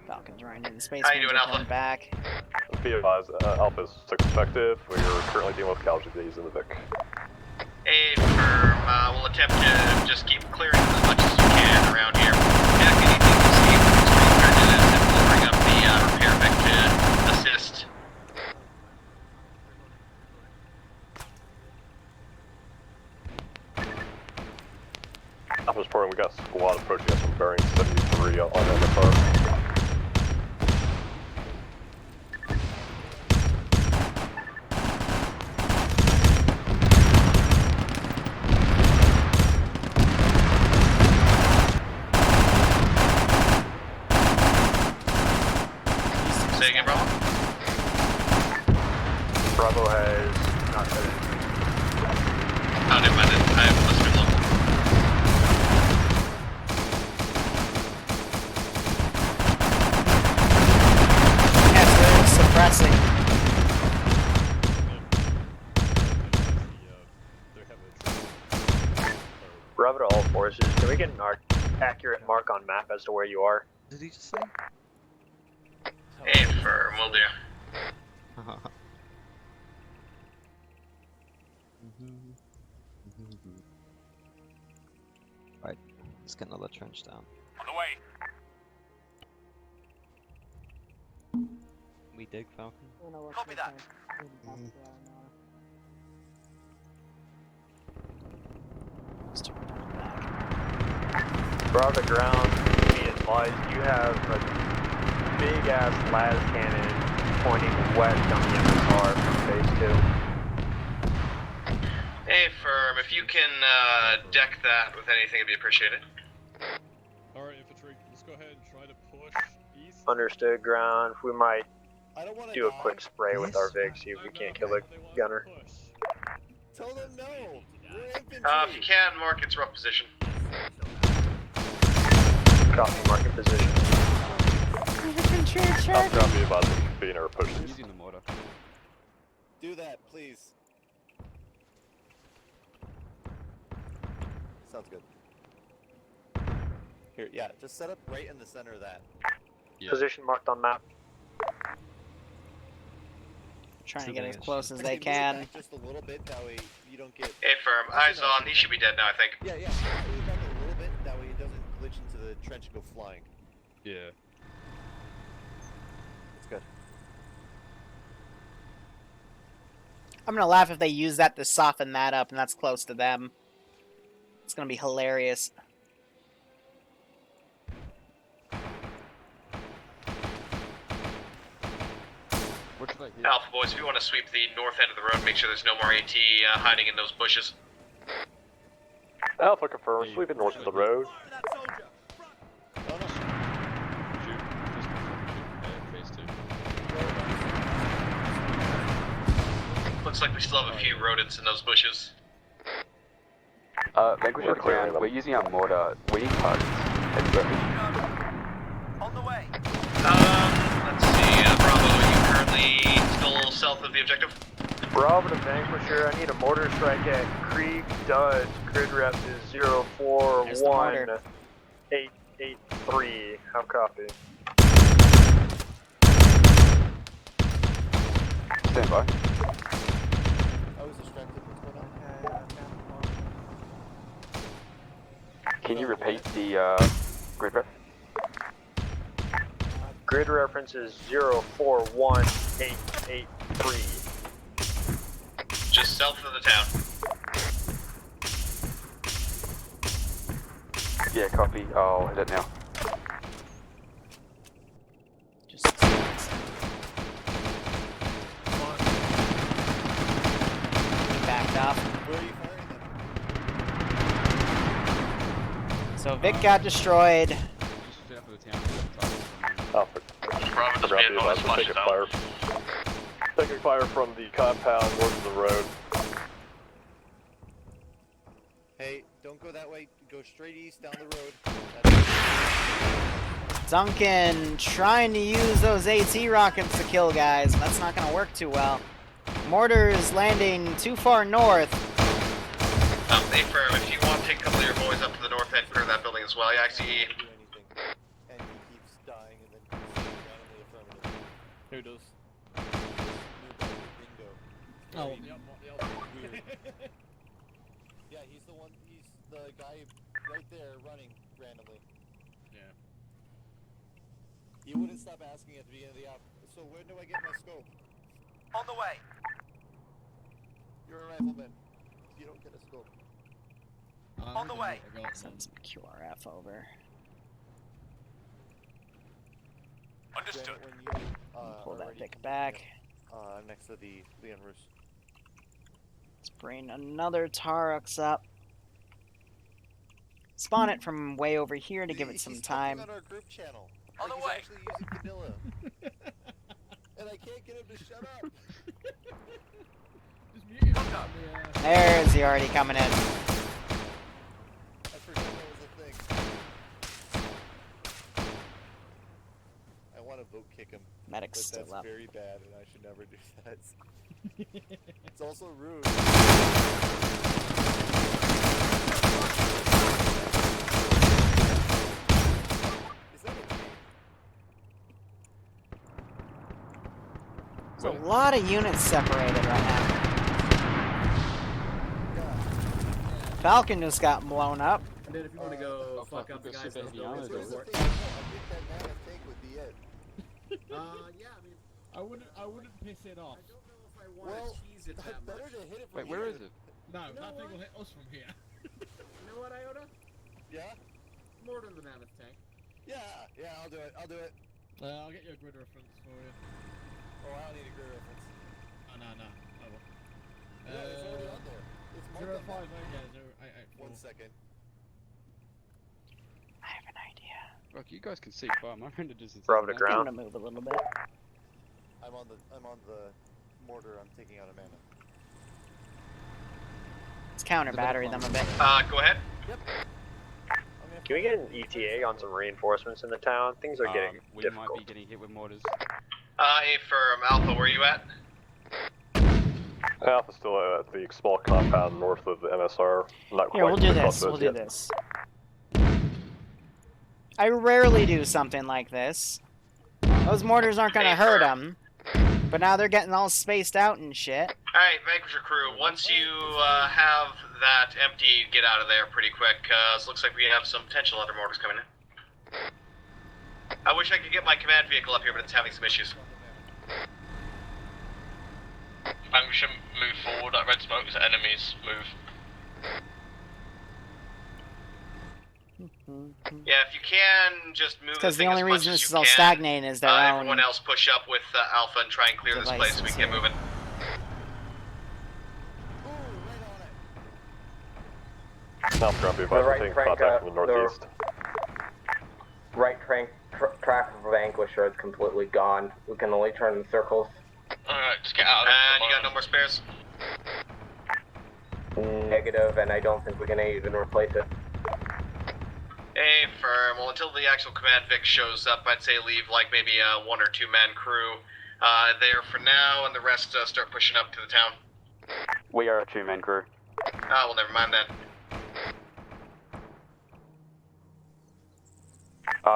Falcon's running into space. How you doing, Alpha? Back. Be advised, Alpha is effective. We are currently dealing with casualties in the Vic. Firm, we'll attempt to just keep clearing as much as you can around here. Jack, anything you see from the street and we'll bring up the repair Vic to assist. Alpha's reporting we got a squad approaching us from bearing 73 on the car. Say again, Bravo? Bravo has not said it. Oh, never mind. I have listed local. Yes, they're suppressing. Bravo to all forces. Can we get an accurate mark on map as to where you are? Did he just say? Firm, will do. Right, let's get another trench down. On the way. We dig, Falcon? Copy that. Bravo ground, be advised, you have a big ass las cannon pointing west on the MSR from phase 2. Firm, if you can deck that with anything, it'd be appreciated. Alright, infantry, let's go ahead and try to push east. Understood ground. We might do a quick spray with our VIG, see if we can't kill the gunner. Tell them no. We're infantry. If you can, mark its rough position. Copy, market position. I'll grab you about them being our push. Using the mortar. Do that, please. Sounds good. Here, yeah, just set up right in the center of that. Position marked on map. Trying to get as close as they can. Just a little bit, that way you don't get... Affirm. Eyes on. He should be dead now, I think. Yeah, move it back a little bit, that way it doesn't glitch into the trench and go flying. Yeah. That's good. I'm gonna laugh if they use that to soften that up and that's close to them. It's gonna be hilarious. Alpha boys, if you want to sweep the north end of the road, make sure there's no more AT hiding in those bushes. Alpha confirmed, sweeping north of the road. Looks like we still have a few rodents in those bushes. Vanquisher ground, we're using our mortar. We need parts. On the way. Let's see, Bravo, are you currently still south of the objective? Bravo to Vanquisher, I need a mortar strike at Creek Dodge. Grid rep is 041883. How copy? Stand by. I was distracted. What's going on? Can you repeat the grid rep? Grid reference is 041883. Just south of the town. Yeah, copy. I'll hit it now. Backed up. So Vic got destroyed. Alpha. Bravo doesn't be able to splash taking fire. Taking fire from the compound north of the road. Hey, don't go that way. Go straight east down the road. Duncan trying to use those AT rockets to kill guys. That's not going to work too well. Mortars landing too far north. Affirm, if you want, take a couple of your boys up to the north end, clear that building as well. Yeah, I see. And he keeps dying and then randomly affirmative. Who does? Bingo. Oh, Weird. Yeah, he's the one, he's the guy right there running randomly. Yeah. He wouldn't stop asking at the beginning of the app, so when do I get my scope? On the way. You're a rifleman. You don't get a scope. On the way. Send some QRF over. Understood. When you, Pull that Vic back. next to the Leon Roos. Let's bring another Tarux up. Spawn it from way over here to give it some time. He's on our group channel. On the he's way. actually using vanilla. And I can't get him to shut up. There's he already coming in. I forgot that was a thing. I want to vote kick him. Medic's but still that's up. very bad and I should never do that. It's also rude. There's a lot of units separated right now. Falcon just got blown up. And then if you want to go fuck up the guys that don't go for it. Yeah, I mean, I wouldn't piss it off. I don't know if I want to cheese it that much. To hit it from Wait, where is it? No, that thing will hit us from here. You know what, Iota? Yeah? Mortar the mammoth tank. Yeah, I'll do it. I'll get you a grid reference for you. Oh, I don't need a grid reference. Oh, no. I will. Yeah, it's already on there. It's marked 05, on there. yeah, 0884. 1 second. I have an idea. Look, you guys can see far. My render distance. Bravo to I'm ground. gonna move a little bit. I'm on the mortar. I'm taking out a mammoth. Let's counter battery them a bit. Go ahead. Yep. Can we get an ETA on some reinforcements in the town? Things are getting we difficult. might be getting hit with mortars. Affirm, Alpha, where are you at? Alpha's still at the small compound north of the MSR. Not Here, quite we'll do across this. those We'll do yet. this. I rarely do something like this. Those mortars aren't gonna hurt them. But now they're getting all spaced out and shit. Alright, Vanquisher crew, once you have that empty, get out of there pretty quick, cause looks like we have some potential other mortars coming in. I wish I could get my command vehicle up here, but it's having some issues. Vanquisher, move forward at red smoke, so enemies move. Yeah, if you can, just move Because the the thing only as much reason as this you is all can. stagnating is their own. Everyone else push up with Alpha and try and clear this place so we can get moving. Now, Grumpy, if I take contact from the northeast. Right track of Vanquisher is completely gone. We can only turn in circles. Alright, just get out of And you got no more spares? Negative, and I don't think we can even replace it. Hey, firm. Well, until the actual command Vic shows up, I'd say leave like maybe a 1 or 2 man crew there for now, and the rest start pushing up to the town. We are a 2-man crew. Ah, well, never mind then.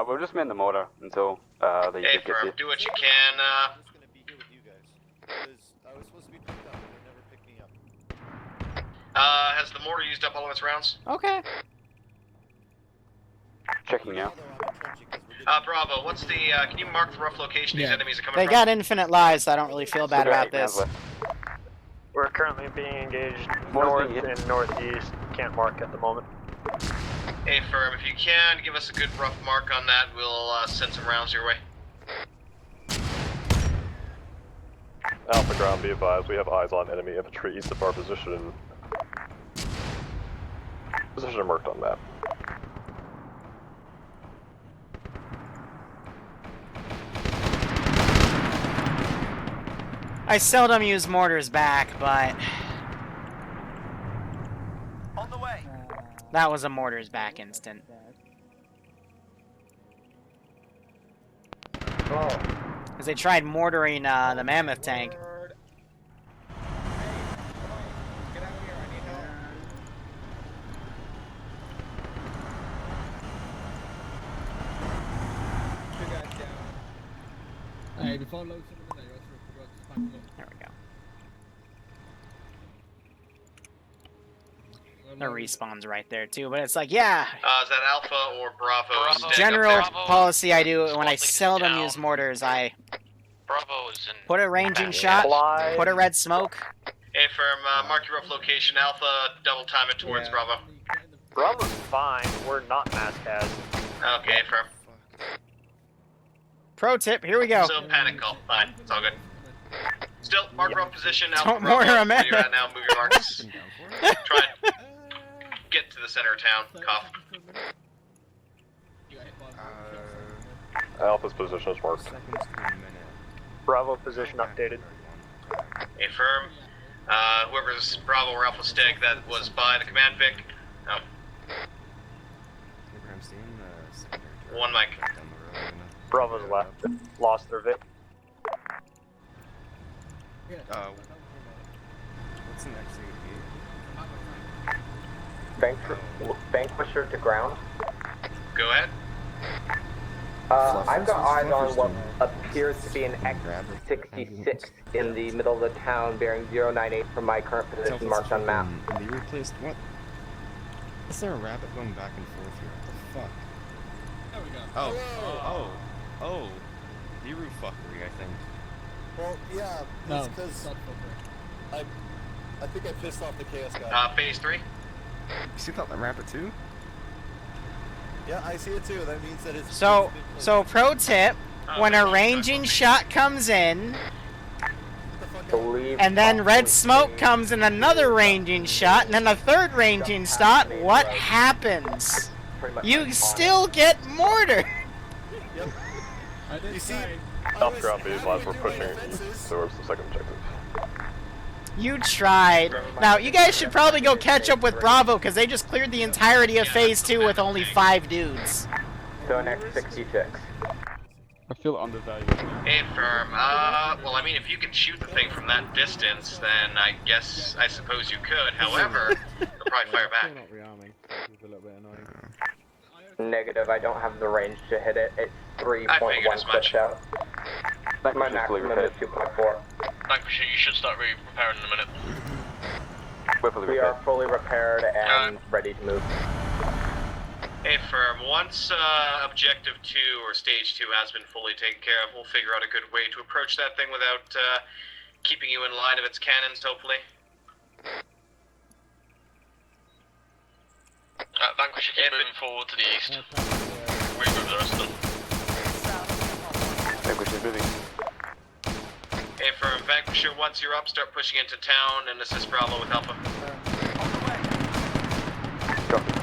We'll just man the mortar until they Hey, get firm. here. Do what you can. I'm just gonna be here with you guys. Because I was supposed to be picked up, but they never picked me up. Has the mortar used up all of its rounds? Okay. Checking now. Bravo, what's the, can you mark the rough location these enemies are coming They from? got infinite lives, so I don't really feel bad about this. We're currently being engaged north and northeast. Can't mark at the moment. Hey, firm, if you can, give us a good rough mark on that. We'll send some rounds your way. Alpha ground, be advised, we have eyes on enemy infantry east of our position. Position marked on map. I seldom use mortars back, but On the way. that was a mortars back instant. Oh. Because they tried mortaring the mammoth tank. Hey, before I load some of the natives, I forgot to pack them up. There we go. The respawn's right there too, but it's like, yeah. Is that Alpha or Bravo? General policy I do when I seldom use mortars, I Bravo is in put a ranging shot, put a red smoke. Hey, firm, mark your rough location. Alpha, double time it towards Bravo. Bravo's fine. We're not mass cast. Okay, firm. Pro tip, here we go. So panic call. Fine, it's all good. Still, mark rough position. Alpha, Don't Bravo, mortar a where you're man. at now. Move your marks. Try and get to the center of town. Cough. Alpha's position is marked. Bravo position updated. Hey, firm. Whoever's Bravo or Alpha stag that was by the command Vic. Oh. One mic. Bravo's left. Lost their Vic. What's the next thing? Vanquisher to ground. Go ahead. I've got eyes on what appears to be an X66 in the middle of the town bearing 098 from my current position marked on map. They replaced what? Is there a rabbit going back and forth here? What the fuck? There we go. Oh. Liru fuckery, I think. Well, yeah, it's because I think I pissed off the Chaos guy. Phase 3. You see that rabbit too? Yeah, I see it too. That means that it's... So pro tip, when a ranging shot comes in, and then red smoke comes in another ranging shot, and then a third ranging shot, what happens? You still get mortar. You see, Alpha ground, be advised, we're pushing towards the second objective. You tried. Now, you guys should probably go catch up with Bravo, because they just cleared the entirety of Phase 2 with only 5 dudes. So an X66. I feel undervalued. Hey, firm. Well, I mean, if you can shoot the thing from that distance, then I suppose you could. However, they'll probably fire back. Negative, I don't have the range to hit it. It's I figured as 3.1 much. clips out. My maximum is 2.4. Vanquisher, you should start repairing in a minute. We are fully repaired and ready to move. Hey, firm. Once Objective 2 or Stage 2 has been fully taken care of, we'll figure out a good way to approach that thing without keeping you in line of its cannons, hopefully. Vanquisher, keep moving forward to the east. Regroup the rest of them. Vanquisher's moving. Hey, firm. Vanquisher, once you're up, start pushing into town and assist Bravo with Alpha. Copy.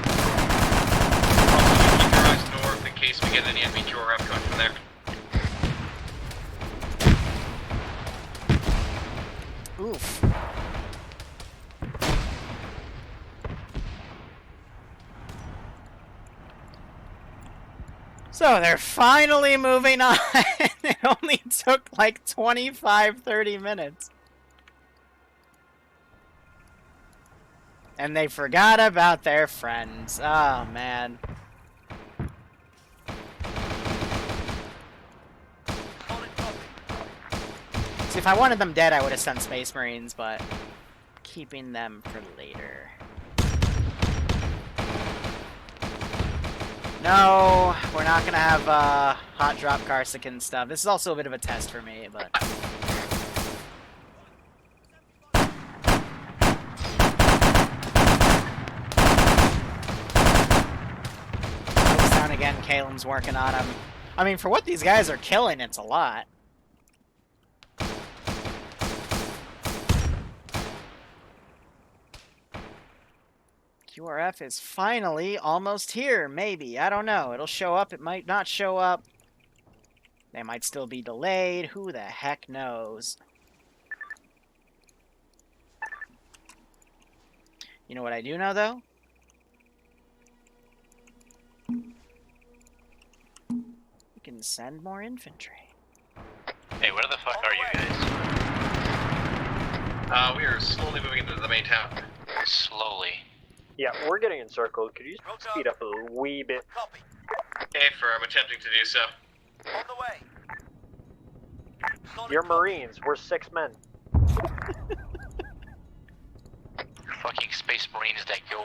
Also, keep your eyes north in case we get any enemy aircraft coming from there. Oof. So they're finally moving on. It only took like 25-30 minutes. And they forgot about their friends. Oh, man. See, if I wanted them dead, I would have sent Space Marines, but keeping them for later. No, we're not gonna have hot drop Karsikan stuff. This is also a bit of a test for me, but goes down again. Kalem's working on him. I mean, for what these guys are killing, it's a lot. QRF is finally almost here, maybe. I don't know. It'll show up. It might not show up. They might still be delayed. Who the heck knows? You know what I do know, though? We can send more infantry. Hey, where the fuck are you guys? We are slowly moving into the main town. Slowly. Yeah, we're getting encircled. Could you speed up a wee bit? Hey, firm. Attempting to do so. On the way. You're Marines. We're 6 men. Fucking Space Marines that go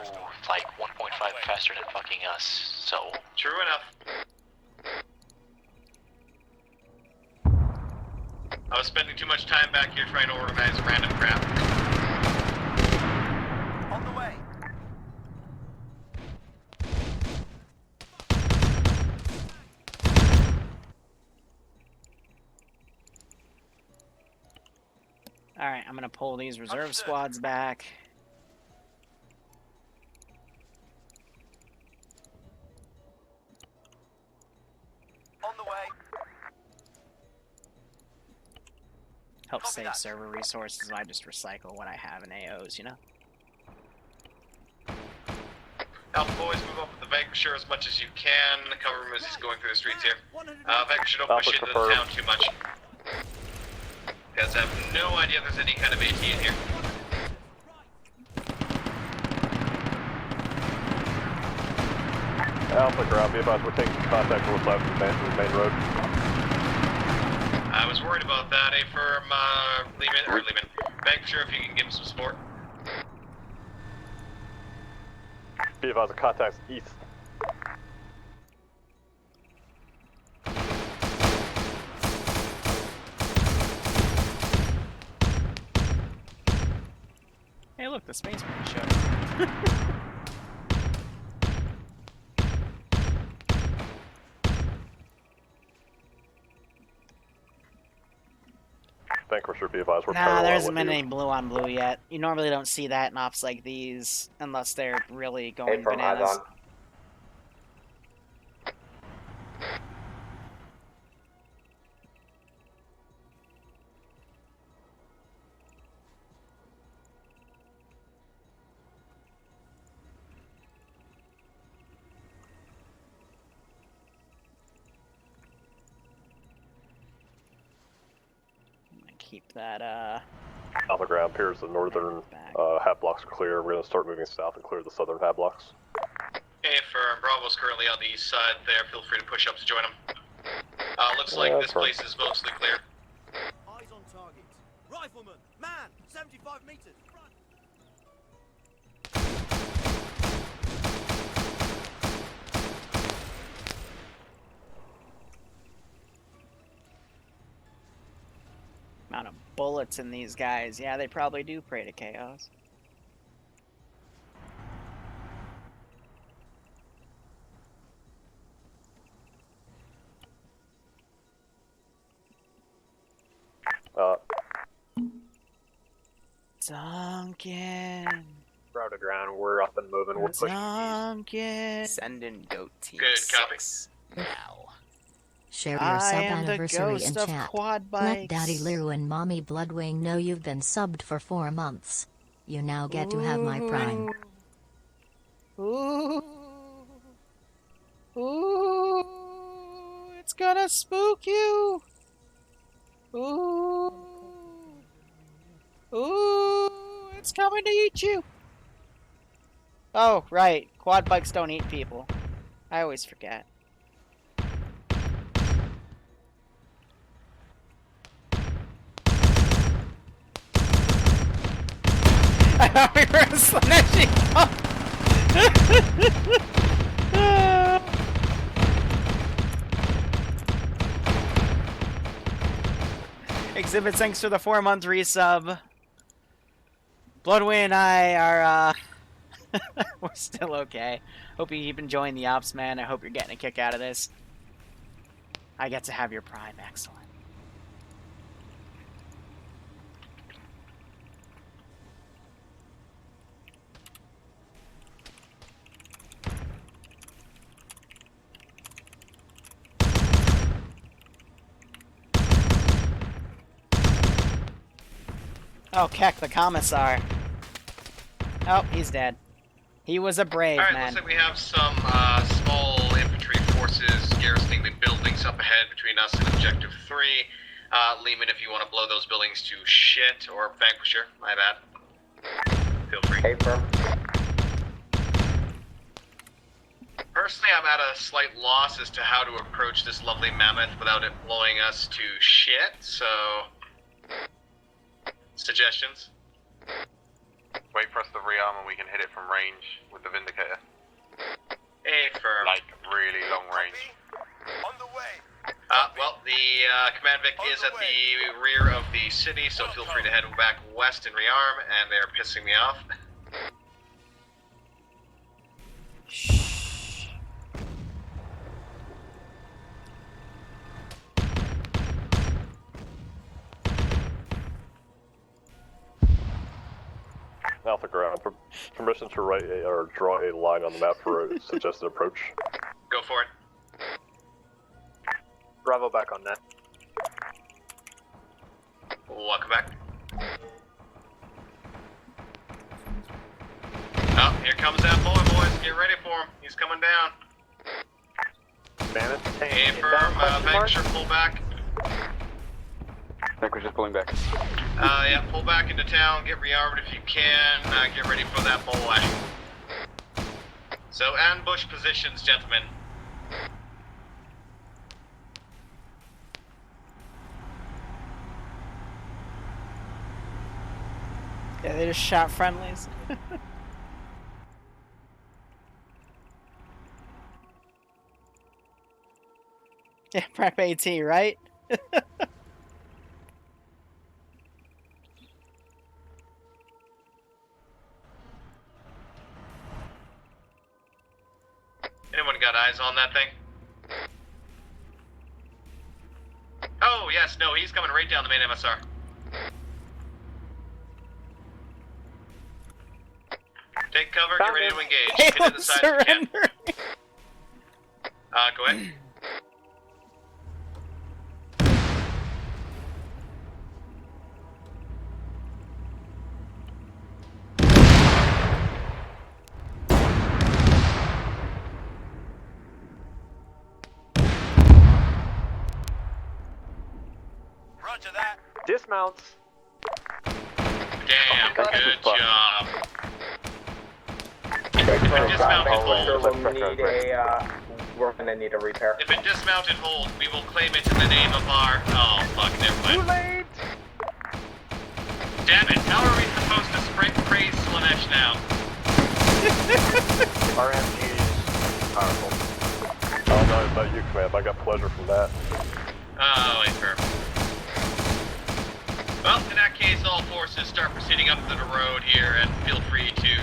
like 1.5 faster than fucking us, so... True enough. I was spending too much time back here trying to organize random crap. On the way. Alright, I'm gonna pull these reserve squads back. On the way. Help save server resources. I just recycle what I have in AOs, you know? Alpha boys, move up with the Vanquisher as much as you can. Cover him as he's going through the streets here. Vanquisher, don't push into the town too much. Guys, I have no idea if there's any kind of AT in here. Alpha ground, be advised, we're taking contact north left of the main road. I was worried about that. A firm, Lehman. Vanquisher, if you can give him some support. Be advised, contacts east. Hey, look, the Space Marine showed. Vanquisher, be advised, we're Nah, there hasn't been any blue on blue yet. You normally don't see that in ops like these, unless they're really going bananas. Keep that, Alpha ground appears the northern half blocks are clear. We're going to start moving south and clear the southern half blocks. Hey, firm, Bravo's currently on the east side there. Feel free to push up to join him. Looks like this place is mostly clear. Rifleman! Man! 75 meters! Front! Amount of bullets in these guys. Yeah, they probably do pray to chaos. Duncan. Route to ground, we're up and moving. We're pushing Duncan. Sending goat team. Good, copy. Now. Share your I sub am the anniversary in ghost of chat. quad Let bikes. Daddy Liru and Mommy Bloodwing know you've been subbed for 4 months. You now get to have my prime. Ooh. Ooh. It's gonna spook you. Ooh. Ooh. It's coming to eat you. Oh, right. Quad bikes don't eat people. I always forget. I thought we were slashing Exhibit, thanks for the 4-month resub. Bloodway and I are, we're still okay. Hope you keep enjoying the ops, man. I hope you're getting a kick out of this. I get to have your prime. Excellent. Oh, Keck, the commissar. Oh, he's dead. He was a brave Alright, man. looks like we have some small infantry forces garrisoning the buildings up ahead between us and Objective 3. Lehman, if you want to blow those buildings to shit, or Vanquisher, my bad. Feel free. Hey, firm. Personally, I'm at a slight loss as to how to approach this lovely mammoth without it blowing us to shit, so... Suggestions? Wait for us to rearm and we can hit it from range with the Vindicator. Hey, firm. Like, really long range. On the way! Well, the command Vic is at the rear of the city, so feel free to head back west and rearm, and they're pissing me off. Alpha ground. Permission to write or draw a line on the map for a suggested approach. Go for it. Bravo back on net. Welcome back. Oh, here comes that boy, boys. Get ready for him. He's coming down. Mammoth tank. Hey, firm. Vanquisher, pull back. Vanquisher's pulling back. Yeah, pull back into town. Get rearmed if you can. Get ready for that boy. So, ambush positions, gentlemen. Yeah, they just shot friendlies. Yeah, prep AT, right? Anyone got eyes on that thing? Oh, yes, no, he's coming right down the main MSR. Take cover, get ready to engage. Hit it the side if you can. Go ahead. Roger that. Dismounts. Damn, good job. If it dismounted hold, We're gonna need a repair. if it dismounted hold, we will claim it in the name of our... Oh, fuck, never mind. Too late! Damn it, how are we supposed to praise Slanesh now? RMG is powerful. Oh no, not you, Command. I got pleasure from that. Oh, wait, fair. Well, in that case, all forces start proceeding up the road here, and feel free to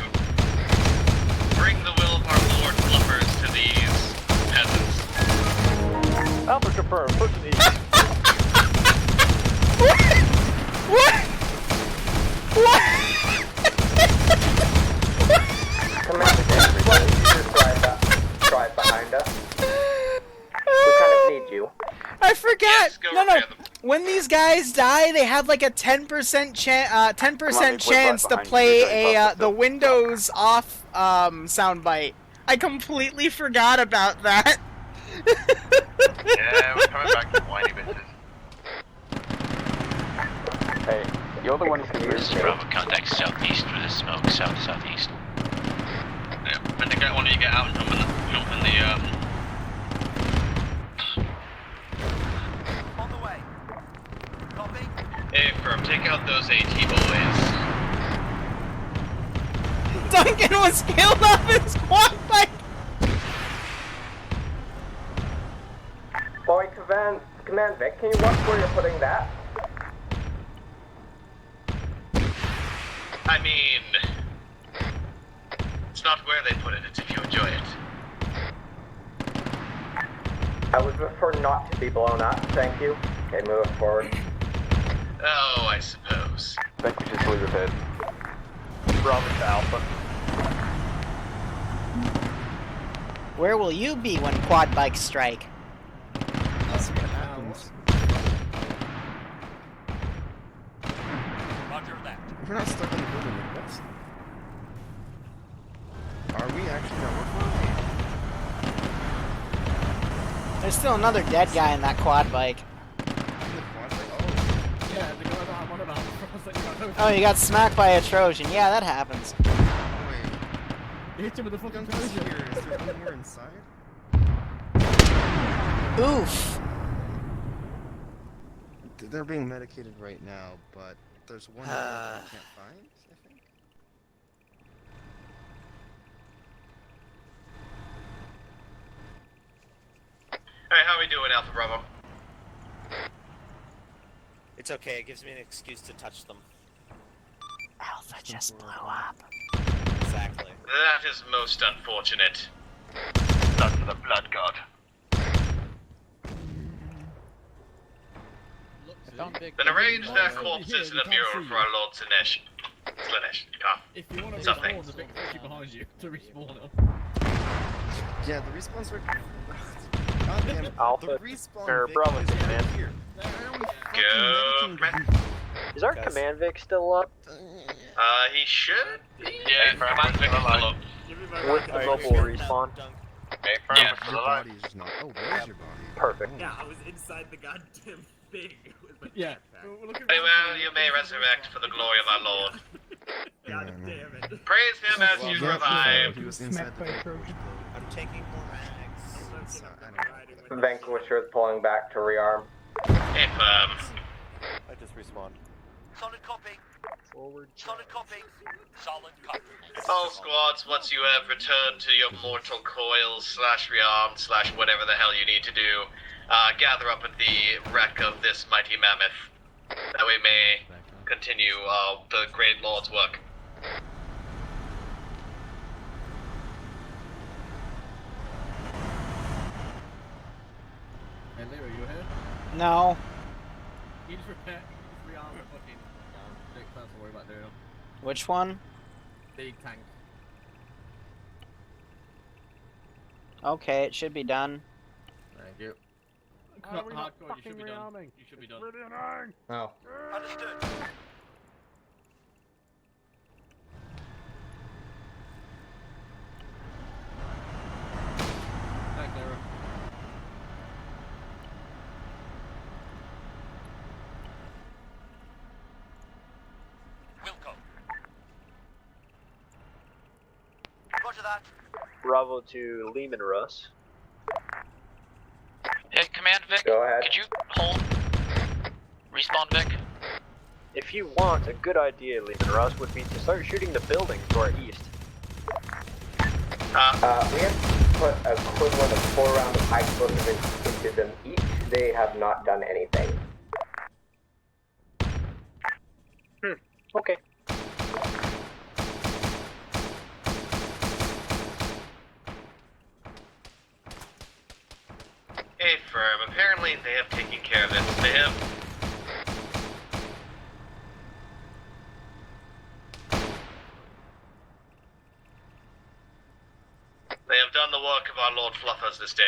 bring the will of our Lord Fluffers to these peasants. Alpha confirmed, pushing east. What? Commander, why don't you just drive behind us? We kind of need you. I forgot. Yes, go no. repair them. When these guys die, they have like a 10% chance to play the Windows off soundbite. I completely forgot about that. Yeah, we're coming back to whiny bitches. Hey, you're the one who's going to This is Bravo, contact southeast through the smoke, southeast. Yeah, I think I want you to get out and jump in the On the way. Copy. Hey, firm, take out those AT boys. Duncan was killed off his quad bike. Boy, Command Vic, can you watch where you're putting that? I mean, it's not where they put it, it's if you enjoy it. I would prefer not to be blown up, thank you. Okay, move forward. Oh, I suppose. I think we just leave it ahead. Bravo to Alpha. Where will you be when quad bikes strike? That's what happens. Roger that. We're not stuck in the building. What? Are we actually? No, we're fine. There's still another dead guy in that quad bike. Yeah, the guy that I'm on about. Oh, you got smacked by a Trojan. Yeah, that happens. You hit him with the fucking Guns Trojan. here. Is there anywhere inside? Oof. They're being medicated right now, but there's one that we can't find, I think. Hey, how we doing, Alpha Bravo? It's okay, it gives me an excuse to touch them. Alpha just blew up. Exactly. That is most unfortunate. Blood for the blood god. Then arrange their corpses in a mural for our Lord Slanesh. Slanesh, If you want to something. respawn, the big fishy behind you to respawn them. Yeah, the respawn's right. God damn it. Alpha, the respawn or Vic Bravo is to right command. here. Go, man. Is our command Vic still up? He should be. Yeah, Command Vic is still up. With the mobile respawn? Hey, firm, Yeah. we're still Your alive. body is just not. Oh, where's your body? Perfect. Yeah, I was inside the goddamn thing. Yeah. Hey, well, you may resurrect for the glory of our Lord. God damn it. Praise him as you revive. He was inside the I'm taking more mags. Vanquisher's pulling back to rearm. Hey, firm. I just respawned. Solid copy. Forward. Solid copy. Solid copy. All squads, once you have returned to your mortal coils / rearmed / whatever the hell you need to do, gather up at the wreck of this mighty mammoth. That we may continue the great Lord's work. Hey, Liru, you here? No. You just repair, you just rearm the fucking big that's what worry about doing. Which one? Big tank. Okay, it should be done. Thank you. We're not Hardcore, you should be done. You should be done. Oh. Understood. Thanks, Liru. Wilco. Roger that. Bravo to Lehman Russ. Hey, Command Vic, Go ahead. could you hold? Respawn Vic? If you want, a good idea, Lehman Russ, would be to start shooting the building to our east. We have put a equivalent of 4 rounds of high explosive into them each. They have not done anything. Okay. Hey, firm. Apparently they have taken care of this. They have... They have done the work of our Lord Fluffers this day.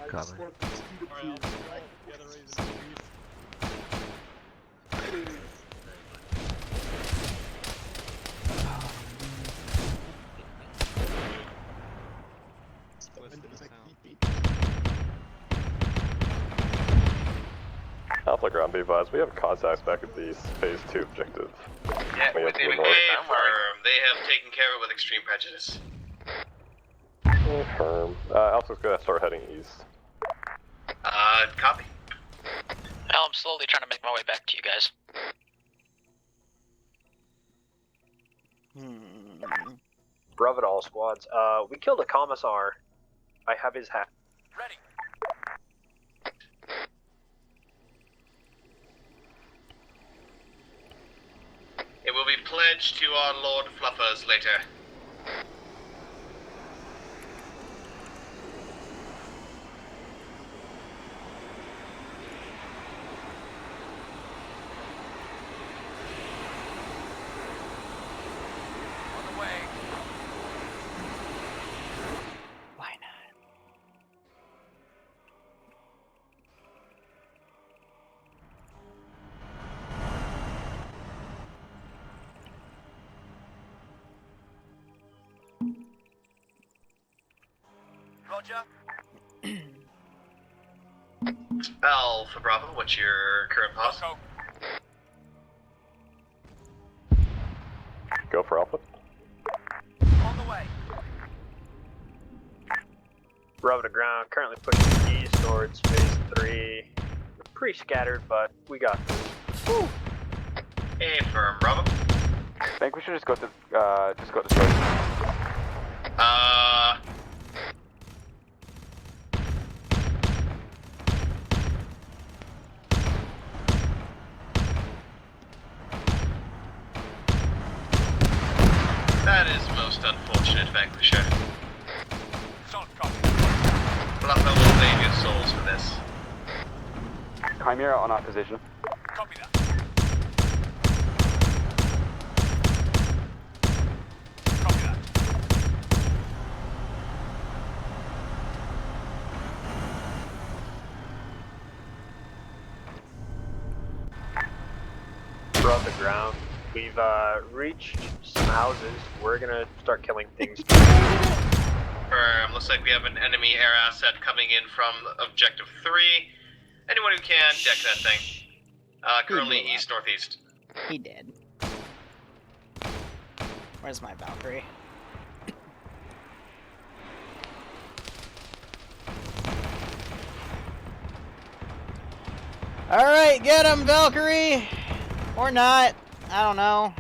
Cover. Alpha ground, be advised. We have contacts back at the phase 2 objective. Yeah, We have to the north. hey, firm. They have taken care of it with extreme prejudice. Confirm. Alpha's gonna start heading east. Copy. Well, I'm slowly trying to make my way back to you guys. Bravo to all squads. We killed a commissar. I have his hat. Ready. It will be pledged to our Lord Fluffers later. On the way. Why not? Roger. Alpha Bravo, what's your current pause? Go for Alpha. On the way. Bravo to ground. Currently pushing east towards phase 3. We're pretty scattered, but we got this. Woo. Hey, firm, Bravo. I think we should just go to straight. That is most unfortunate, Vanquisher. Solid copy. Fluffer will save your souls for this. Chimera on our position. Copy that. Copy that. Bravo to ground. We've reached some houses. We're gonna start killing things. Firm, looks like we have an enemy air asset coming in from Objective 3. Anyone who can, deck that thing. Currently east-northeast. He did. Where's my Valkyrie? Alright, get him, Valkyrie! Or not. I don't know.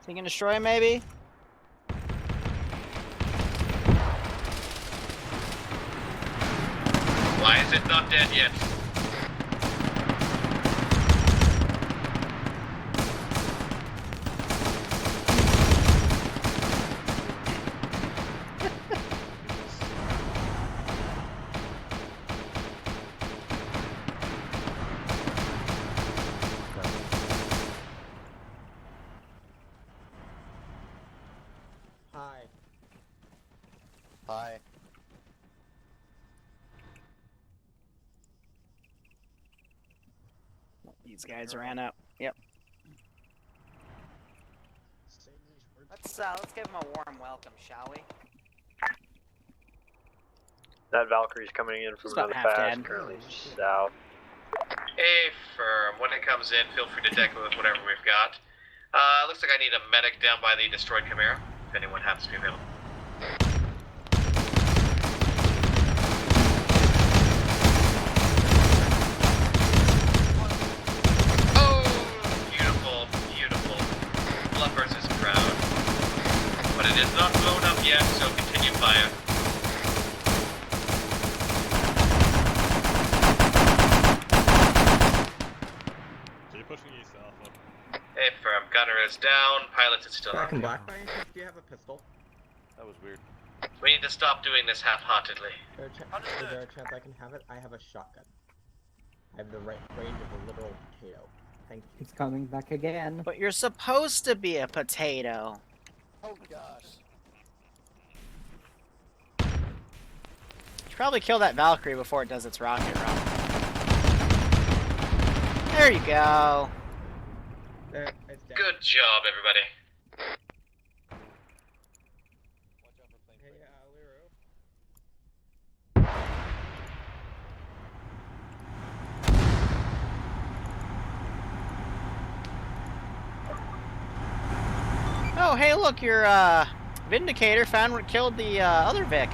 Is he gonna destroy him, maybe? Why is it not dead yet? Hi. Hi. These guys ran up. Yep. Let's give him a warm welcome, shall we? That Valkyrie's coming in from He's about another half pass, dead. currently south. Hey, firm, when it comes in, feel free to deck it with whatever we've got. Looks like I need a medic down by the destroyed Chimera, if anyone happens to be available. Oh, beautiful, beautiful. Fluffers is proud. But it is not blown up yet, so continue fire. So you're pushing east alpha. Hey, firm. Gunner is down. Pilot is still Back and on. black. By any chance, do you have a pistol? That was weird. We need to stop doing this half-heartedly. Is there a chance I can have it? I have a shotgun. I have the right range of a literal potato. Thank you. It's coming back again. But you're supposed to be a potato. Oh gosh. You should probably kill that Valkyrie before it does its rocket run. There you go. There, it's down. Good job, everybody. Hey, Liru. Oh, hey, look, your Vindicator found what killed the other Vic.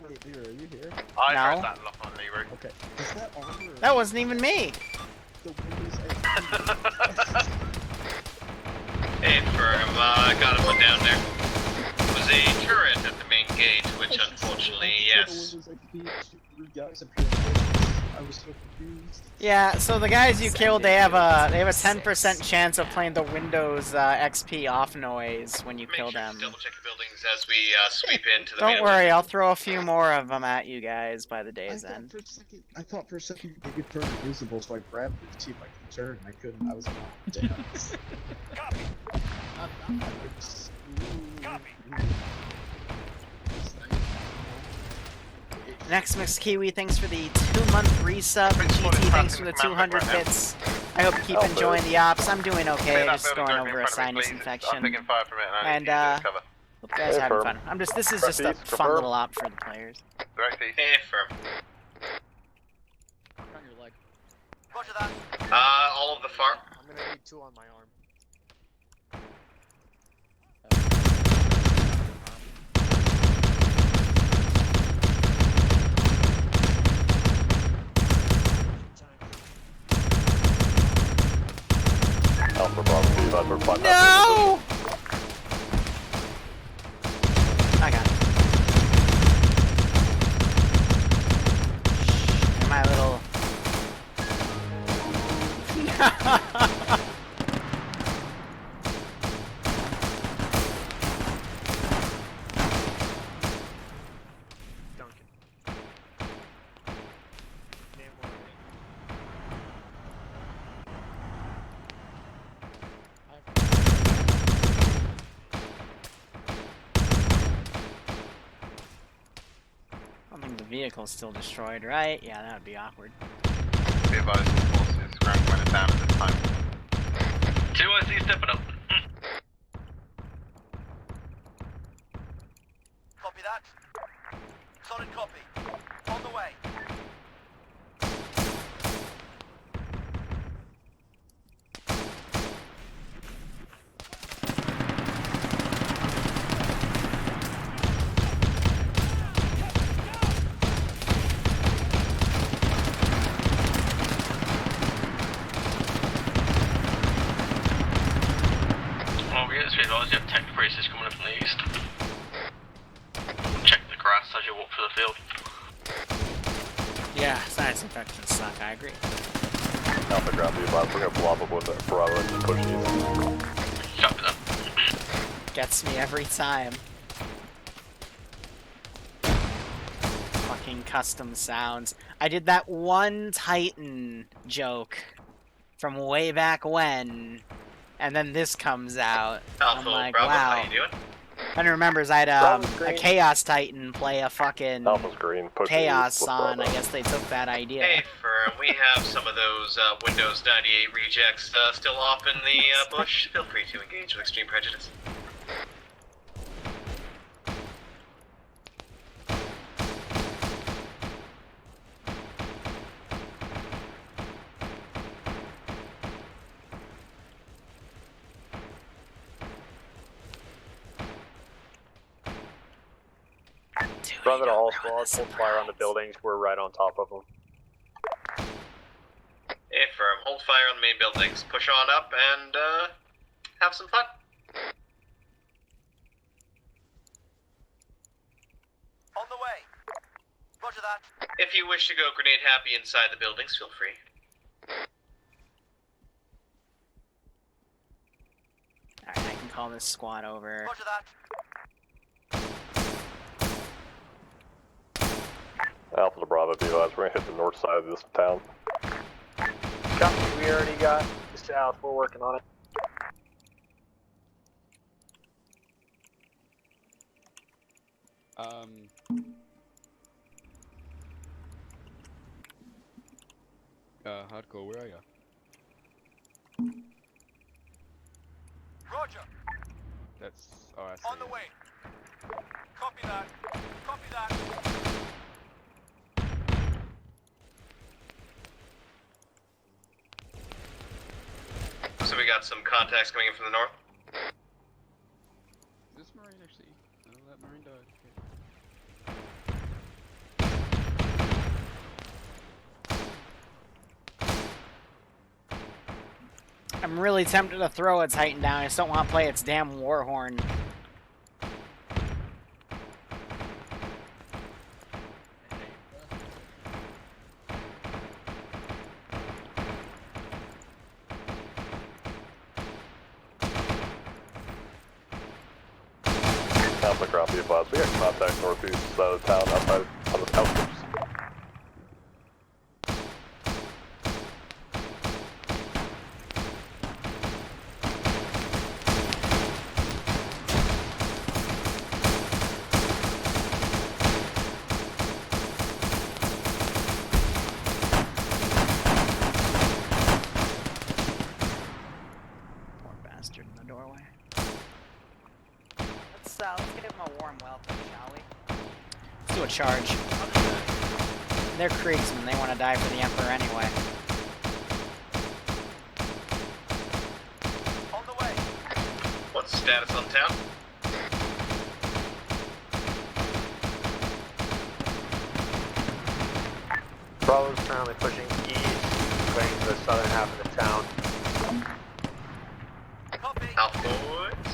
Wait, Liru, are you here? I No. heard that lock on Liru. Okay. Is that armor? That wasn't even me. The Windows Hey, firm. I got him down there. It was a turret at the main gate, which unfortunately, yes. I was so confused. Yeah, so the guys you killed, they have a 10% chance of playing the Windows XP off noise when you kill them. Double check the buildings as we sweep into the Don't main worry, I'll throw a few more of them at you guys by the day's end. I thought for a second they could turn invisible, so I grabbed it to see if I could turn, and I couldn't. I was like, oh, damn. Next Mix Kiwi, thanks for the 2-month resub, and GT, thanks for the 200 bits. I hope you keep enjoying the ops. I'm doing okay, just going over a sinus infection. And hope you guys are having fun. This is just a fun little op for the players. Hey, firm. On your leg. Roger that. All of the far. I'm gonna need 2 on my arm. Alpha Bravo, that's our 5. No! I got it. My little... Duncan. I think the vehicle's still destroyed, right? Yeah, that would be awkward. Be advised, the force is ground when it's down at this time. 2 IC stepping up. Copy that. Solid copy. On the way. Oh, we just realised you have tech braces coming up from the east. Check the grass as you walk through the field. Yeah, sinus infections suck, I agree. Alpha ground, be advised, we're gonna blob up with it. Bravo, and just push east. Copy that. Gets me every time. Fucking custom sounds. I did that one Titan joke from way back when, and then this comes out. I'm like, Bravo, wow. how you doing? And remembers I had a Chaos Titan play a fucking Alpha's green, push Chaos east, on. Bravo. I guess they took that idea. Hey, firm. We have some of those Windows 98 rejects still off in the bush. Feel free to engage with extreme prejudice. Brother to all squads, hold fire on the buildings. We're right on top of them. Affirm. Hold fire on the main buildings. Push on up and have some fun. On the way. Roger that. If you wish to go grenade happy inside the buildings, feel free. Alright, I can call this squad over. Roger that. Alpha to Bravo, be advised, we're gonna hit the north side of this town. Copy, we already got the south. We're working on it. Hardcore, where are you? Roger. That's. Oh, I see. On the way. Copy that. Copy that. So we got some contacts coming in from the north. Is this Marine actually? Oh, that Marine died. I'm really tempted to throw its Titan down. I just don't want to play its damn war horn. Alpha ground, be advised, we got contact northeast side of town, outside on the outskirts. Poor bastard in the doorway. Let's give him a warm welcome, shall we? Let's do a charge. They're Kriegsmen, they want to die for the Emperor anyway. On the way. What's the status on town? Bravo's currently pushing east, going to the southern half of the town. Copy. Alpha boys.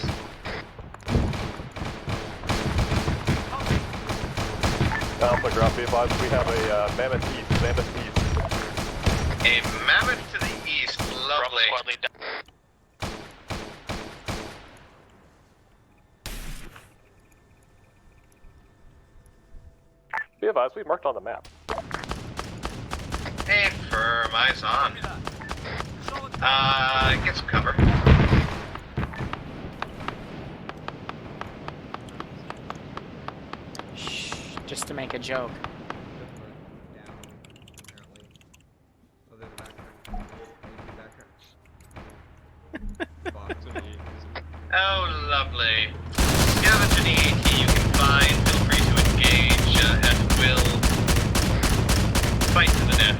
Alpha ground, be advised, we have a mammoth east, A mammoth to the east. Lovely. Be advised, we marked on the map. Affirm. Eyes on. Get some cover. Shh, just to make a joke. Oh, lovely. Scavenge any AT you can find. Feel free to engage at will. Fight to the death.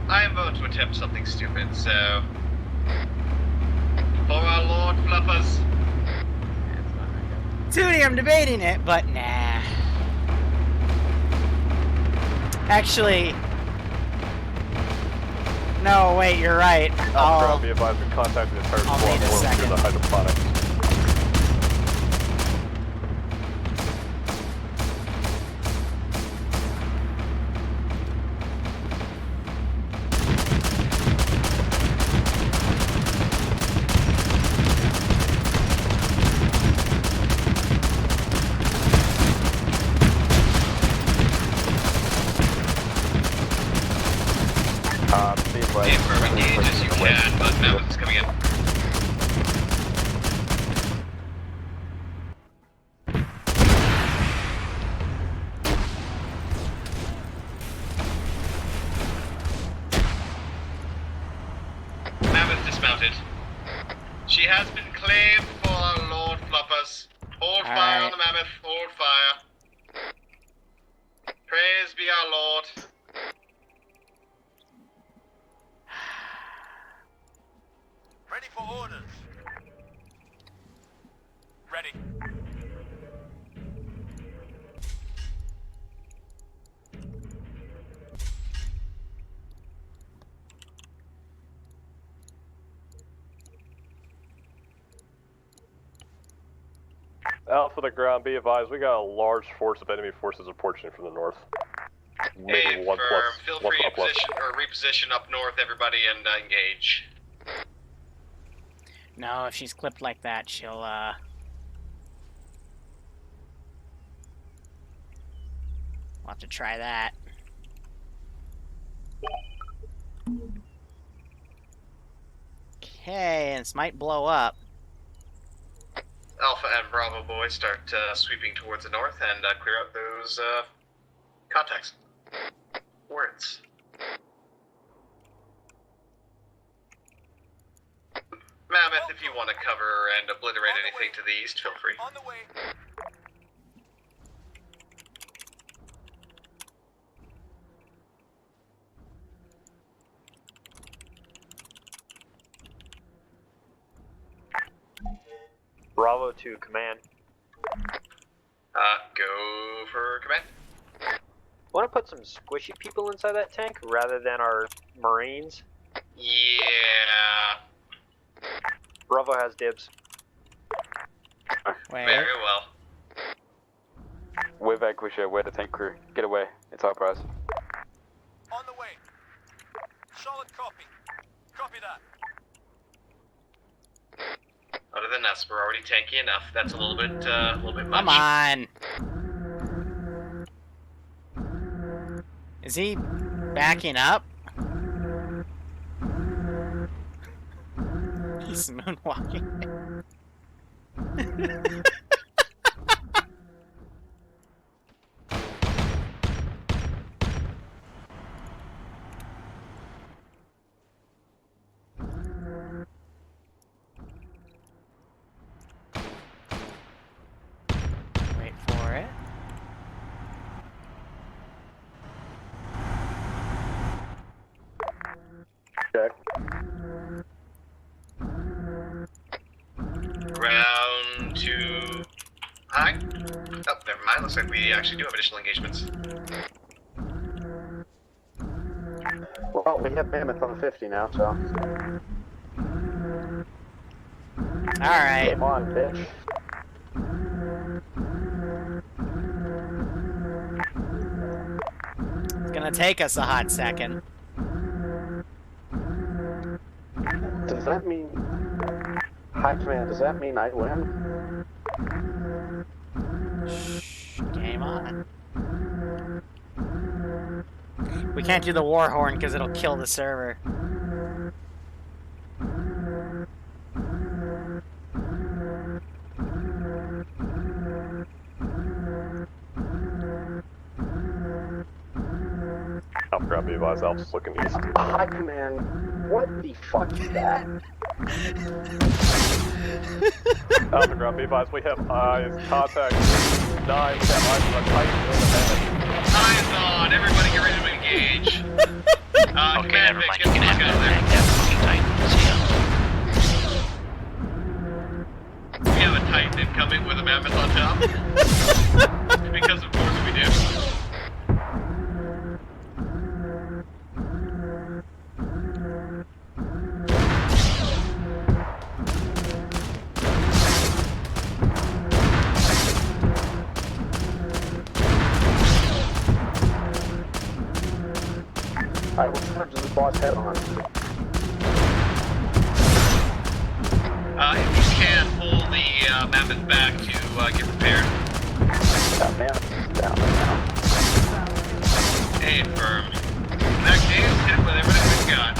I am about to attempt something stupid, so... For our Lord Fluffers. Tootie, I'm debating it, but nah. Actually... No, wait, you're right. Alpha ground, be advised, we contacted the entire squad wait a through second. the hydroponics. Affirm, engage as you can, but Mammoth is coming in. Mammoth dismounted. She has been claimed for our Lord Fluffers. Hold fire on the Mammoth, hold fire. Praise be our Lord. Alpha to ground, be advised, we got a large force of enemy forces approaching from the north. Maybe one plus. Feel free to position or reposition up north, everybody, and engage. No, if she's clipped like that, she'll, We'll have to try that. Okay, and this might blow up. Alpha and Bravo boys start sweeping towards the north and clear out those contacts. Words. Mammoth, if you want to cover and obliterate anything to the east, feel free. On the way. Bravo to command. Go for command. Want to put some squishy people inside that tank rather than our Marines? Yeah. Bravo has dibs. Wait. Very well. We're vanquisher, we're the tank crew. Get away, it's our prize. On the way. Solid copy. Copy that. Other than us, we're already tanky enough. That's a little bit much. Come on. Is he backing up? He's moonwalking. Wait for it. Check. Round to high. Oh, never mind. Looks like we actually do have additional engagements. Well, we have Mammoth on 50 now, so. Alright. Come on, bitch. It's gonna take us a hot second. Does that mean... High command, does that mean I win? Shh, game on. We can't do the war horn because it'll kill the server. Alpha ground, be advised, Alpha's looking east. High command, what the fuck is that? Alpha ground, be advised, we have eyes, contact, 9, we have eyes on a Titan in the Mammoth. Eyes on. Everybody get ready to engage. Okay, command never Vic, mind. get You the can fuck have out of that there. fucking Titan. See ya. We have a Titan incoming with a Mammoth on top. Because of course we do. I will charge the boss head on. If you can, pull the Mammoth back to get prepared. That Mammoth is down right Hey, firm. In that case, hit it with everything we've got.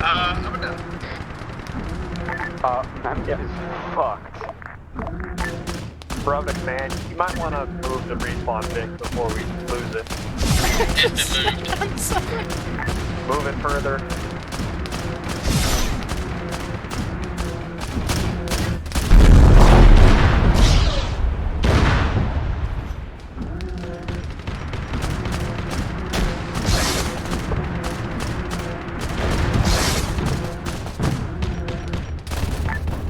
Up and down. Mammoth is fucked. Bravo to command, you might want to move the respawn Vic before we lose it. I'm sorry. Move it further.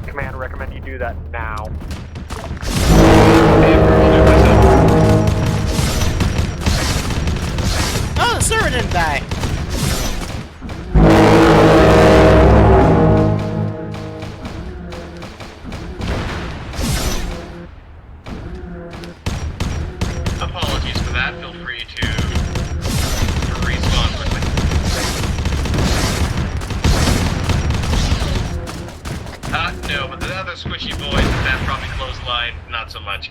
Command, recommend you do that now. squishy boys, that probably clothesline, not so much.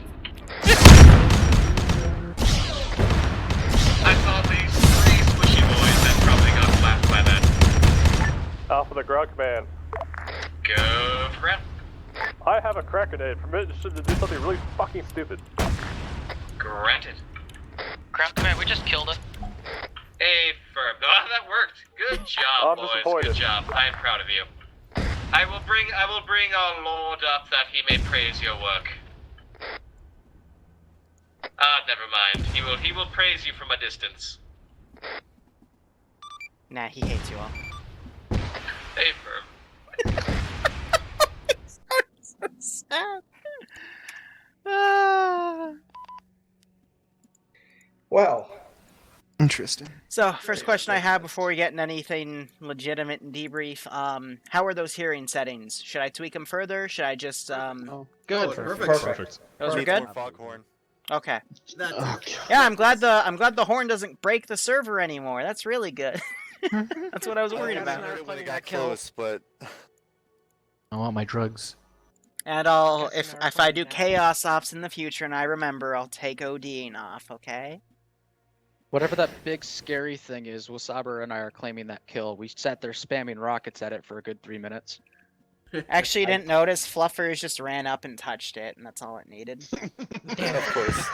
I saw these 3 squishy boys that probably got flapped by that. Alpha the ground command. Go for it. I have a crack grenade. Permission to do something really fucking stupid. Granted. Ground command, we just killed it. Affirm. Oh, that worked. Good job, boys. Good job. I am proud of you. I will bring our lord up that he may praise your work. Never mind. He will praise you from a distance. Nah, he hates you all. Affirm. So sad. Ah. Well. Interesting. So, first question I have before we get into anything legitimate and debrief, how are those hearing settings? Should I tweak them further? Should I just, Good. Perfect. Those are good? Foghorn. Okay. Oh, Yeah, I'm glad the horn doesn't break the server anymore. That's really good. That's what I was worried about. When it got close, but I want my drugs. And if I do chaos ops in the future and I remember, I'll take ODing off, okay? Whatever that big scary thing is, Wasaber and I are claiming that kill. We sat there spamming rockets at it for a good 3 minutes. Actually, you didn't notice. Fluffers just ran up and touched it, and that's all it needed. of course.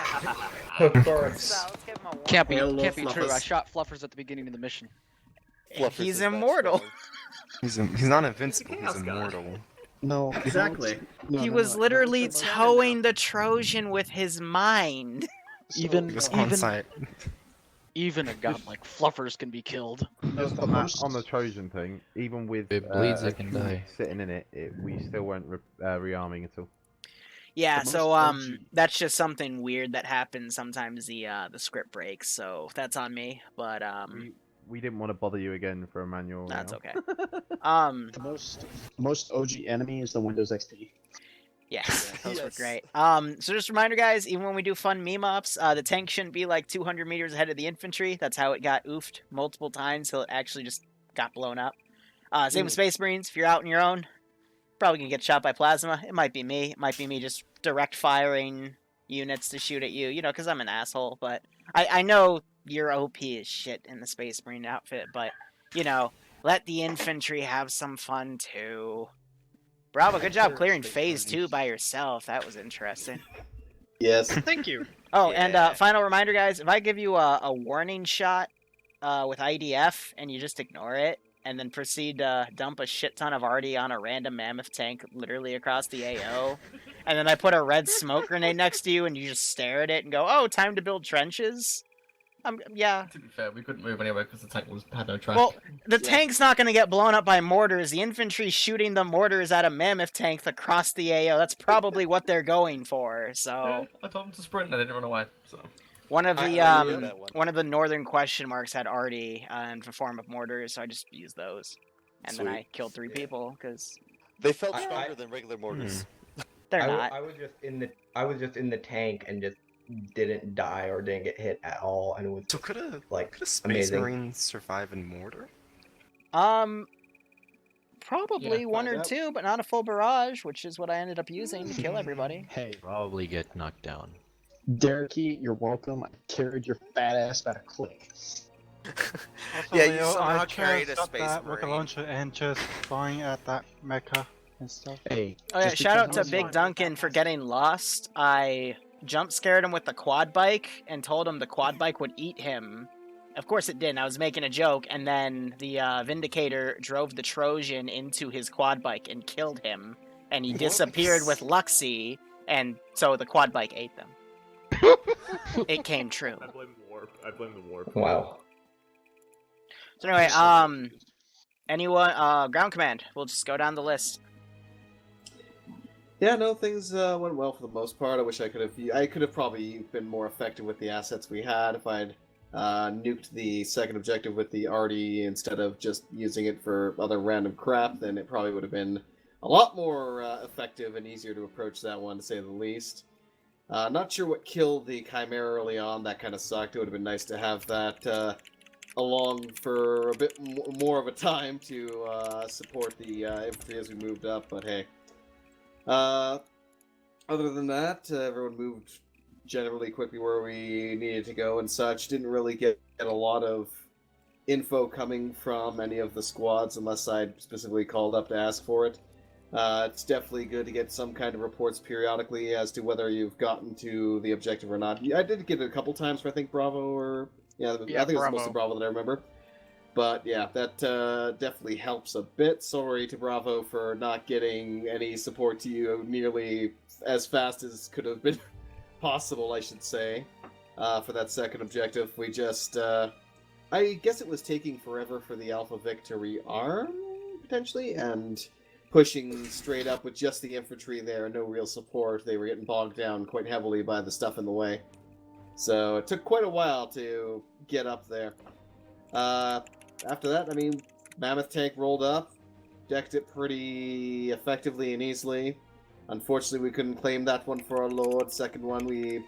Of course. Can't be Hello, true. Fluffers. I shot Fluffers at the beginning of the mission. He's immortal. He's not invincible. He's immortal. No, Exactly. He was literally towing the Trojan with his mind. Even He was on site. even a god like Fluffers can be killed. the on most- the Trojan thing, even with If it bleeds, a it can Q die. sitting in it, we still weren't rearming at all. Yeah, The so most urgent- that's just something weird that happens. Sometimes the script breaks, so that's on me. But We didn't want to bother you again for a manual. that's now. okay. The most OG enemy is the Windows XP. Yes, those were great. So just a reminder, guys, even when we do fun meme ops, the tank shouldn't be like 200 meters ahead of the infantry. That's how it got oofed multiple times till it actually just got blown up. Same with Space Marines. If you're out on your own, probably gonna get shot by plasma. It might be me. It might be me just direct firing units to shoot at you, you know, because I'm an asshole. But I know your OP is shit in the Space Marine outfit, but, you know, let the infantry have some fun too. Bravo, good job clearing phase 2 by yourself. That was interesting. Yes. Thank you. Oh, and final reminder, guys, if I give you a warning shot with IDF and you just ignore it, and then proceed to dump a shit ton of arty on a random mammoth tank literally across the AO, and then I put a red smoke grenade next to you and you just stare at it and go, oh, time to build trenches? Yeah. To be fair, we couldn't move anywhere because the tank had no track. Well, the tank's not going to get blown up by mortars. The infantry's shooting the mortars at a mammoth tank across the AO. That's probably what they're going for, so... Yeah, I told them to sprint and they didn't run away, so... One of the northern question marks had arty in the form of mortars, so I just used those. And then I killed 3 people, because... They felt stronger than regular mortars. They're not. I was just in the tank and just didn't die or didn't get hit at all, and it was could a Space amazing. Marine survive in mortar? Probably Yeah, one or find out. 2, but not a full barrage, which is what I ended up using to kill everybody. Hey, probably get knocked down. Derekey, you're welcome. I carried your fat ass about a click. Yeah, you somehow carried a got Space that with a Marine. launcher and just firing at that mecha and stuff. Hey. Oh yeah, just shout out because to Big Duncan for getting lost. I jump scared him with the quad bike and told him the quad bike would eat him. Of course it didn't. I was making a joke, and then the Vindicator drove the Trojan into his quad bike and killed him, and he disappeared with Luxie, and so the quad bike ate them. It came true. I blame the warp. I blame the warp. Wow. So anyway, anyone, ground command. We'll just go down the list. Yeah, no, things went well for the most part. I wish I could have probably been more effective with the assets we had if I'd nuked the second objective with the arty instead of just using it for other random crap. Then it probably would have been a lot more effective and easier to approach that one, to say the least. Not sure what killed the Chimera early on. That kind of sucked. It would have been nice to have that along for a bit more of a time to support the infantry as we moved up. But hey, Other than that, everyone moved generally quickly where we needed to go and such. Didn't really get a lot of info coming from any of the squads unless I'd specifically called up to ask for it. It's definitely good to get some kind of reports periodically as to whether you've gotten to the objective or not. I did get it a couple times for, I think, Bravo or... Yeah, I think it was mostly Bravo that I remember. But yeah, that definitely helps a bit. Sorry to Bravo for not getting any support to you nearly as fast as could have been possible, I should say, for that second objective. We just... I guess it was taking forever for the Alpha Vic to rearm, potentially, and pushing straight up with just the infantry there, no real support. They were getting bogged down quite heavily by the stuff in the way. So it took quite a while to get up there. After that, I mean, Mammoth Tank rolled up, decked it pretty effectively and easily. Unfortunately, we couldn't claim that one for our Lord. Second one, we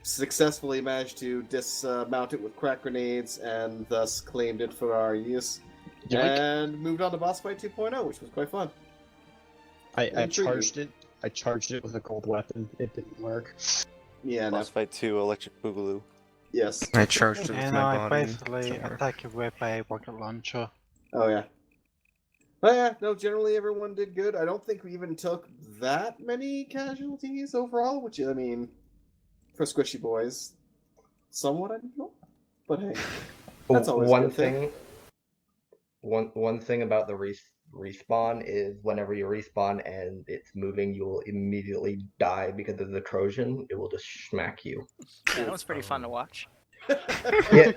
successfully managed to dismount it with crack grenades and thus claimed it for our use. Yoink. And moved on to Boss Fight 2.0, which was quite fun. I charged it. I charged it with a cold weapon. It didn't work. Yeah, Boss Fight 2, Electric Boogaloo. Yes. I charged it with my body. I basically attack it with a rocket launcher. Oh, yeah. But yeah, no, generally everyone did good. I don't think we even took that many casualties overall, which, I mean, for Squishy Boys, somewhat unusual. But hey, that's always one a good thing. One thing about the respawn is whenever you respawn and it's moving, you will immediately die because of the Trojan. It will just smack you. Yeah, that was pretty fun to watch. yeah.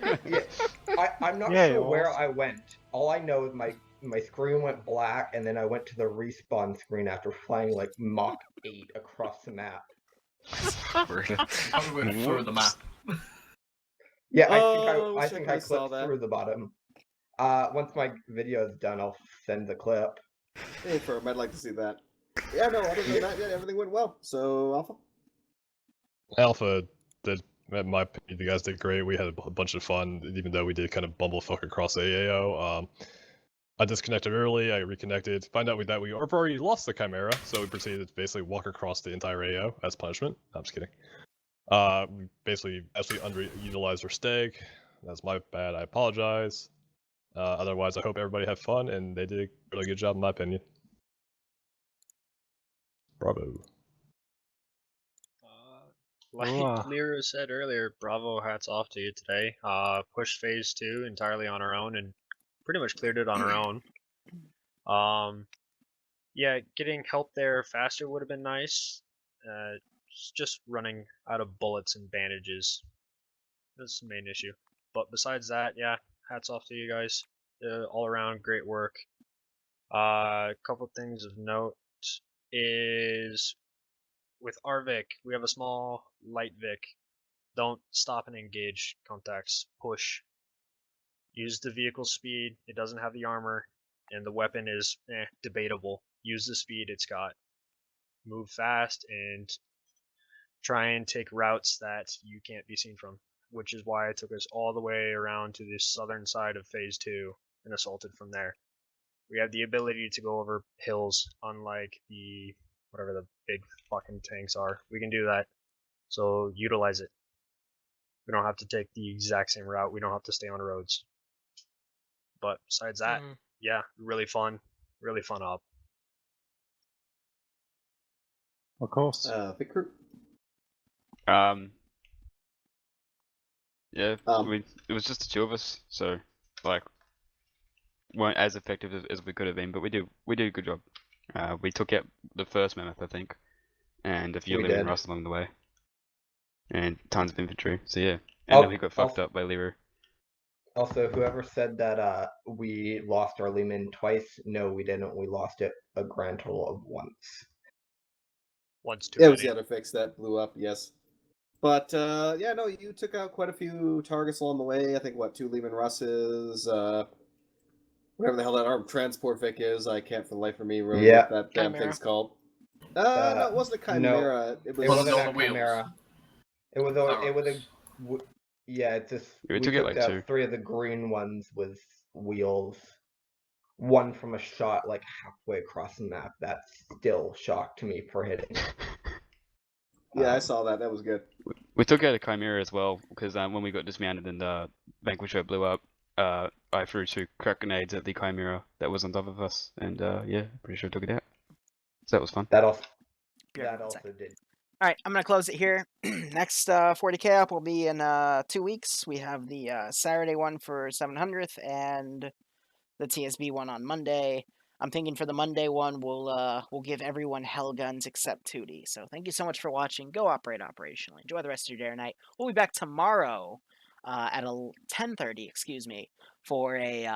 I'm not sure where I went. All I know is my screen went black, and then I went to the respawn screen after flying like Mach 8 across the map. Probably went through the map. Yeah, I think I clipped through the bottom. Once my video is done, I'll send the clip. Hey, firm, I'd like to see that. Yeah, no, other than that, yeah, everything went well. So, Alpha? Alpha did, in my opinion, you guys did great. We had a bunch of fun, even though we did kind of bumblefuck across the AAO. I disconnected early, I reconnected, find out that we already lost the Chimera, so we proceeded to basically walk across the entire AO as punishment. No, I'm just kidding. We basically actually underutilized our stag. That's my bad, I apologize. Otherwise, I hope everybody had fun, and they did a really good job in my opinion. Bravo. Like Liru said earlier, Bravo, hats off to you today. Pushed phase 2 entirely on our own and pretty much cleared it on our own. Yeah, getting help there faster would have been nice. Just running out of bullets and bandages. That's the main issue. But besides that, yeah, hats off to you guys. All around, great work. A couple things of note is with our Vic, we have a small light Vic. Don't stop and engage contacts. Push. Use the vehicle speed. It doesn't have the armor, and the weapon is debatable. Use the speed it's got. Move fast and try and take routes that you can't be seen from, which is why it took us all the way around to the southern side of phase 2 and assaulted from there. We have the ability to go over hills, unlike the whatever the big fucking tanks are. We can do that, so utilize it. We don't have to take the exact same route. We don't have to stay on roads. But besides that, yeah, really fun op. Of course. Big crew. Yeah, it was just the two of us, so like weren't as effective as we could have been, but we did a good job. We took out the first mammoth, I think, and a few living rust along the way, and tons of infantry. So yeah, and then we got fucked up by Liru. Also, whoever said that we lost our Lehman twice, no, we didn't. We lost it a grand total of once. Once too many. It was the other fix that blew up, yes. But yeah, no, you took out quite a few targets along the way. I think, 2 Lehman Russes, whatever the hell that armed transport Vic is. I can't for the life of me remember what that damn thing's called. No, it wasn't a Chimera. No, it wasn't a Chimera. It was a yeah, it's just we took like out 2. 3 of the green ones with wheels. one from a shot like halfway across the map. That still shocked me for hitting. Yeah, I saw that. That was good. We took out a Chimera as well, because when we got dismounted and the Vanquisher blew up, I threw 2 crack grenades at the Chimera that was on top of us, and yeah, pretty sure took it out. So that was fun. That also did. All right, I'm going to close it here. Next 40k up will be in 2 weeks. We have the Saturday one for 700th and the TSB one on Monday. I'm thinking for the Monday one, we'll give everyone hell guns except 2D. So thank you so much for watching. Go operate operationally. Enjoy the rest of your day or night. We'll be back tomorrow at 10:30, excuse me, for a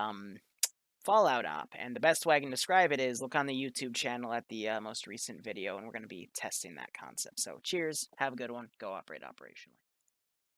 Fallout op. And the best way I can describe it is look on the YouTube channel at the most recent video, and we're going to be testing that concept. So cheers, have a good one, go operate operationally.